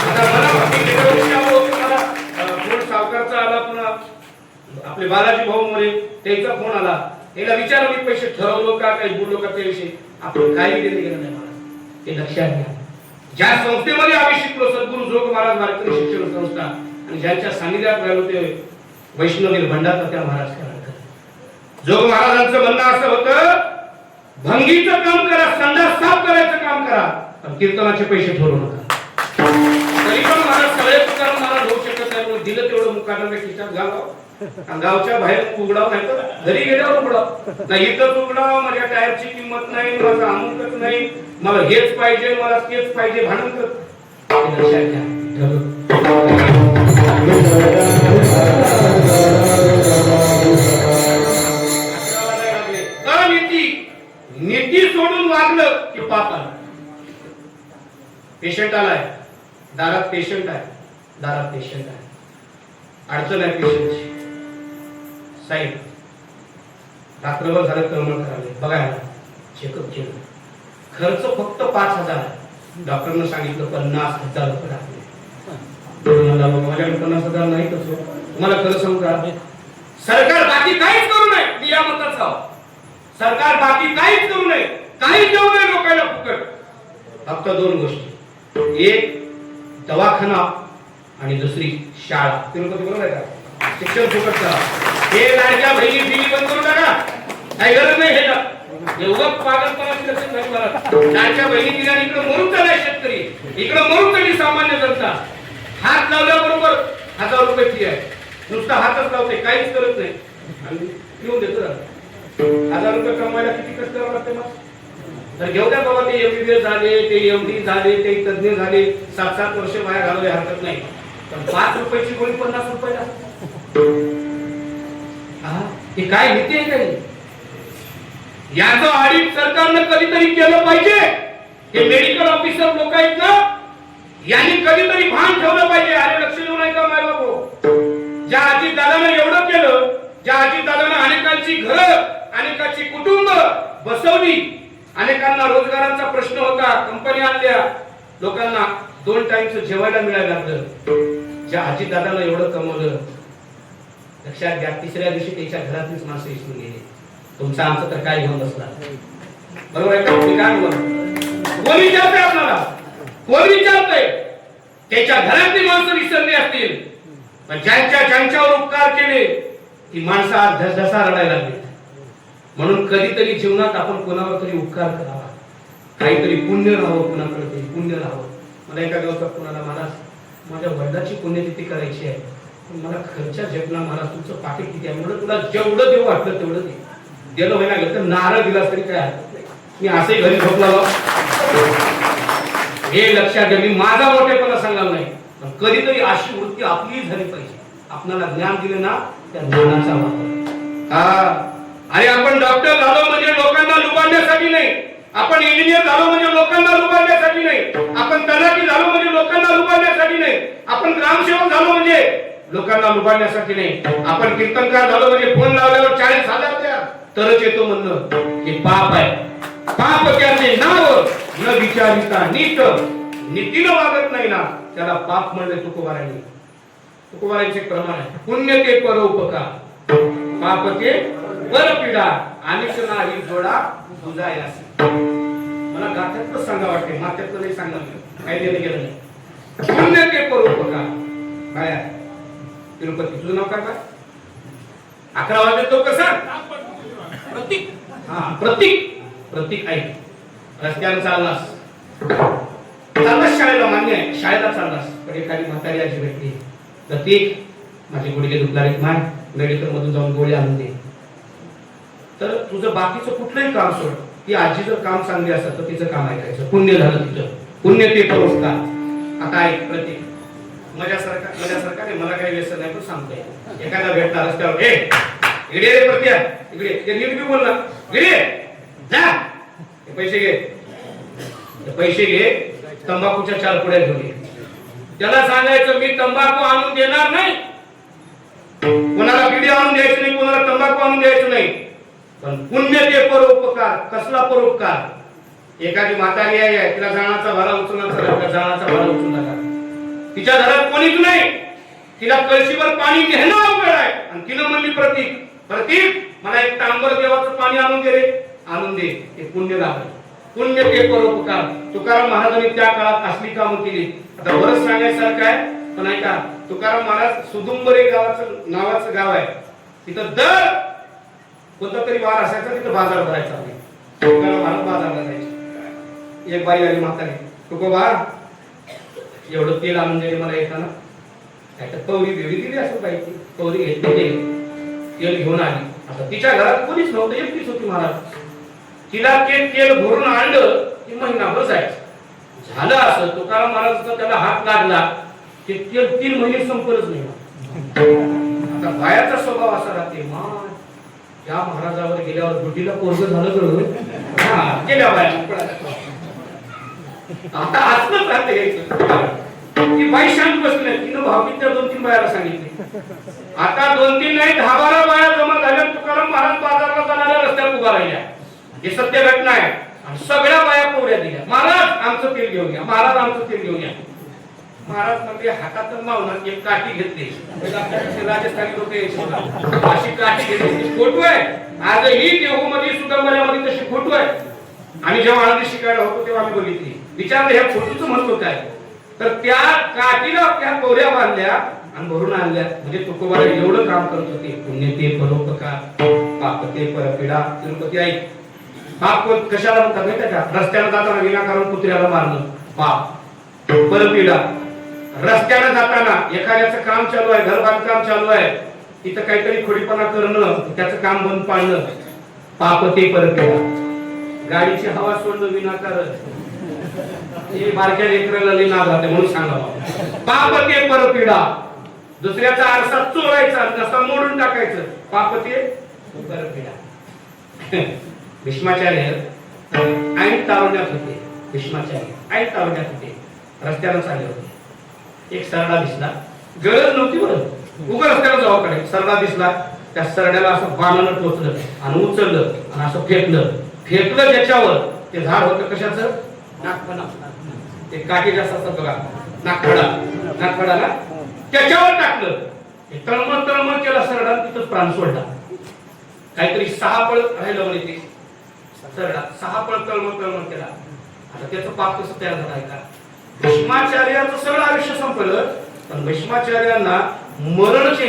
आता मला फोन सावकारचा आला, पुन्हा आपले बालाजी भाऊ मोरे त्यांचा फोन आला. त्याला विचारलं मी पैसे ठरवलो का, काही बोललो का त्याविषयी. आपण काही देणे गेलं नाही महाराज, ते लक्षात घ्या. ज्या संस्थेमध्ये आम्ही शिकलो, सद्गुरू जोग महाराज वारकरी शिक्षण संस्था, आणि ज्यांच्या सानिध्यात राहिलो ते वैष्णवी भंडारा त्या महाराज करायचं. जोग महाराजांचं म्हणणं असं होतं, भंगीचं काम करा, संडास साफ करायचं काम करा, पण कीर्तनाचे पैसे ठरवू नका. तरी पण महाराज सगळे प्रकार महाराज होऊ शकत नाही, म्हणून दिलं तेवढं मुकाट्याने खिशात घालावं. गावच्या बाहेर उघडाव नाही तर घरी गेल्यावर उघडाव नाही. इथं उघडाव, माझ्या टायरची किंमत नाही, माझं अमुकच नाही, मला हेच पाहिजे, मला तेच पाहिजे, भांडण करत. नीती सोडून वागलं की पाप आलं. पेशंट आलाय, दारात पेशंट आहे, दारात पेशंट आहे, अडचण आहे पेशंटची. साहेब रात्रभर झालं क्रमण करावे, बघायला चेकअप केलं, खर्च फक्त 5,000 आहे. डॉक्टरनं सांगितलं 50,000 रुपये टाकले. माझ्याकडे 50,000 नाही. कसं तुम्हाला खरं सांगू का, सरकार बाकी काहीच करू नये, मी या मताचा आहोत. सरकार बाकी काहीच करू नये, काही देऊ नये लोकांना फुकट. फक्त 2 गोष्टी, एक दवाखाना आणि दुसरी शाळा. तिरुपती बरोबर आहे का, शिक्षण फुकट करा. हे लाडक्या बहिणी बिली बंद करू नका, काही गरज नाही. हे एवढं पागलपणाची लक्षण नाही मला. लाडक्या बहिणी दिल्या, इकडे मरून चाललाय शेतकरी, इकडे मरून चालली सामान्य जनता. हात लावल्याबरोबर 1,000 रुपये फी आहे. नुसता हातच लावते, काहीच करत नाही, आणि येऊन देतो. 1,000 रुपये कमवायला किती कष्ट करावं लागते मग. तर घेऊ द्या बाबा, ते MBBS झाले, ते MD झाले, ते तज्ञ झाले, 7-7 वर्ष बाहेर घालवले, हरकत नाही. पण 5 रुपयाची गोळी 50 रुपयाला, हे काय नीती आहे काही. याचं ऑडिट सरकारनं कधीतरी केलं पाहिजे. हे मेडिकल ऑफिसर लोक आहेत ना, यांनी कधीतरी भान ठेवलं पाहिजे. अरे लक्ष देऊ नाही का माय बाबू. ज्या आजी दादानं एवढं केलं, ज्या आजी दादानं अनेकांची घरं, अनेकांची कुटुंब बसवली, अनेकांना रोजगारांचा प्रश्न होता, कंपनी आणल्या, लोकांना 2 टाइमचं जेवायला मिळायला लागलं. ज्या अजितदादांना एवढं कमवलं, लक्षात घ्या, 3ऱ्या दिवशी त्याच्या घरातलीच माणसं विसरून गेली. तुमचा आमचं तर काय घेऊन बसला, बरोबर आहे का? तुम्ही काय बोलता? कोण विचारतंय आपल्याला? कोण विचारतंय? त्याच्या घरातली माणसं विसरली असतील, पण ज्यांच्यावर उपकार केले ती माणसं आज धसधसा रडायला लागली. म्हणून कधीतरी जीवनात आपण कोणावर तरी उपकार करावा, काहीतरी पुण्य राहावं, कोणाकडे तरी पुण्य राहावं. मला एका दिवसात कोणाला, मला माझ्या वडिलांची पुण्यतिथी करायची आहे, पण मला खर्चा झेपला, मला तुमचं पाकिट किती आहे, म्हणून तुला जेवढं देऊ वाटलं तेवढं दे. गेलो महिना गेलं तर नारळ दिला तरी काय हरकत नाही. मी असे घरी झोपलो, हे लक्षात घ्या. मी माझा मोठेपणा सांगणार नाही, पण कधीतरी अशी वृत्ती आपली झाली पाहिजे. आपल्याला ज्ञान दिले ना, त्या ज्ञानाचा वापर. अरे आपण डॉक्टर झालो म्हणजे लोकांना लुबाडण्यासाठी नाही, आपण इंजिनियर झालो म्हणजे लोकांना लुबाडण्यासाठी नाही, आपण तलाठी झालो म्हणजे लोकांना लुबाडण्यासाठी नाही, आपण ग्रामसेवक झालो म्हणजे लोकांना लुबाडण्यासाठी नाही, आपण कीर्तनकार झालो म्हणजे फोन लावल्यावर 40,000 द्या तरच येतो म्हणणं, हे पाप आहे. पाप त्याचे नाव न विचारिता नीत नीतीनं वागत नाही ना, त्याला पाप म्हणले तुकोबारांनी. तुकोबारांचे प्रमाण आहे, पुण्य ते परोपकार, पाप ते परपीडा, अनेक नाही जोडा दुजायास. मला गाथ्यातलं सांगा वाटते, माथ्यातलं नाही सांगणार, काही देणं गेलं नाही. पुण्य ते परोपकार. काय तिरुपती, तुझं नाव काय? 11 वाजले तो कसा प्रतीक. हा, प्रतीक ऐक, रस्त्याने चाललास शाळेला, मान्य आहे, शाळेला चाललास, पण एखादी म्हातारी आजी भेटली, प्रतीक माझे गुडघे दुखणारे, माय मेडिकल मधून जाऊन गोळी आणून दे. तर तुझं बाकीचं कुठलंही काम सोड, ती आजी जर काम चांगली असत तर तिचं काम ऐकायचं, पुण्य झालं तिचं, पुण्य ते परोपकार. आता ऐक प्रतीक, माझ्यासारखा नाही, मला काही व्यसन नाही, पण सांगतोय. एखादा भेटला रस्त्यावर, इकडे रे प्रत्या, इकडे, ते नीट बी बोल ना, इकडे जा, पैसे घे, तंबाखूच्या 4 पुड्या घेऊन ये. त्याला सांगायचं मी तंबाखू आणून देणार नाही, कोणाला बिडी आणून द्यायची नाही, कोणाला तंबाखू आणून द्यायचं नाही, पण पुण्य ते परोपकार. कसला परोपकार? एखादी म्हातारी आहे, तिला जाण्याचा भारा उचलण्याचा, जाण्याचा भारा उचलू नका. तिच्या घरात कोणीच नाही, तिला कळशीवर पाणी नेणं अवघड आहे, आणि तिनं म्हणली प्रतीक मला एक तांबर देवाचं पाणी आणून दे रे, आणून दे. हे पुण्य लागलं, पुण्य ते परोपकार. तुकाराम महाराजांनी त्या काळात असली कामं केली. आता बरंच सांगायसारखं आहे, पण ऐका, तुकाराम महाराज सुदुंबरे नावाचं गाव आहे, तिथं दर कोणता तरी वार असायचा, तिथं बाजार भरायचा. तुकाराम महाराज बाजारला जायचे. एक बाई आली म्हातारी, तुकोबा एवढं तेल आणून दे मला येताना. कवरी बेवरी दिली असं पाहिजे, कवरी घेतली, तेल घेऊन आली. आता तिच्या घरात कोणीच नव्हतं, एकटीच होती महाराज. तिला ते तेल भरून आणलं की महिनाभर जायचं. झालं असं, तुकाराम महाराजांचा त्याला हात लागला, ते तेल 3 महिने संपलंच नाही. आता बायाचा स्वभाव असा राहते, त्या महाराजावर गेल्यावर बुद्धीला पोरग झालं तर गेल्या बाया. आता हसलंच राहते. ती बाई शांत बसली नाही, तिनं भावकीच्या 2-3 बायाला सांगितले. आता 2-3 नाही 10-12 बाया जमा झाल्या. तुकाराम महाराज बाजारला जाणाऱ्या रस्त्यावर उभा राहिल्या. हे सत्य घटना आहे. आणि सगळ्या बाया पोऱ्या दिल्या, महाराज आमचं तेल घेऊन या, महाराज आमचं तेल घेऊन या. महाराज म्हणजे हातात मावणार एक काठी घेतली, राजस्थानी लोक अशी काठी घेतली, फोटो आहे आजही देहूमध्ये सुदंबऱ्यामध्ये तशी फोटो आहे. आणि जेव्हा आनंदी शिकायला होतो तेव्हा आम्ही बघितली. विचारलं ह्या फोटोचं महत्व काय, तर त्या काठीला त्या पोऱ्या बांधल्या आणि भरून आणल्या. म्हणजे तुकोबाला एवढं काम करत होते. पुण्य ते परोपकार, पाप ते परपीडा. तिरुपती आई पाप कशाला म्हणतात माहिती का? रस्त्याने जाताना विनाकारण कुत्र्याला मारणं पाप. परपीडा रस्त्याने जाताना एखाद्याचं काम चालू आहे, घर बांधकाम चालू आहे, तिथं काहीतरी खोडीपणा करणं, त्याचं काम बंद पाडणं पाप ते परपीडा. गाडीची हवा सोडणं विनाकारण, हे बारक्या लेकराला लई नाद राहते म्हणून सांगा. पाप ते परपीडा. दुसऱ्याचा आरसा चोरायचा, नसा मोडून टाकायचं पाप ते परपीडा. भीष्माचार्य ऐन तारुण्यात होते. भीष्माचार्य ऐन तारुण्यात होते, रस्त्यानं चालले होते. एक सरडा दिसला, गरज नव्हती बरं, उभं रस्त्याला जावं कडे. सरडा दिसला, त्या सरड्याला असं बाणानं टोचलं आणि उचललं आणि असं फेकलं. फेकलं ज्याच्यावर ते झाड होतं कशाचं? नागफणा. ते काठी जास्त असतात बघा, नागफडा ना, त्याच्यावर टाकलं. हे तळमळ केला सरडा, तिथं प्राण सोडला. काहीतरी 6 पळ राहिलं म्हणे ते सरडा, 6 पळ तळमळ केला. आता त्याचं पाप कसं तयार झालं आहे का? भीष्माचार्याचं सगळं आयुष्य संपलं, पण भीष्माचार्यांना मरणच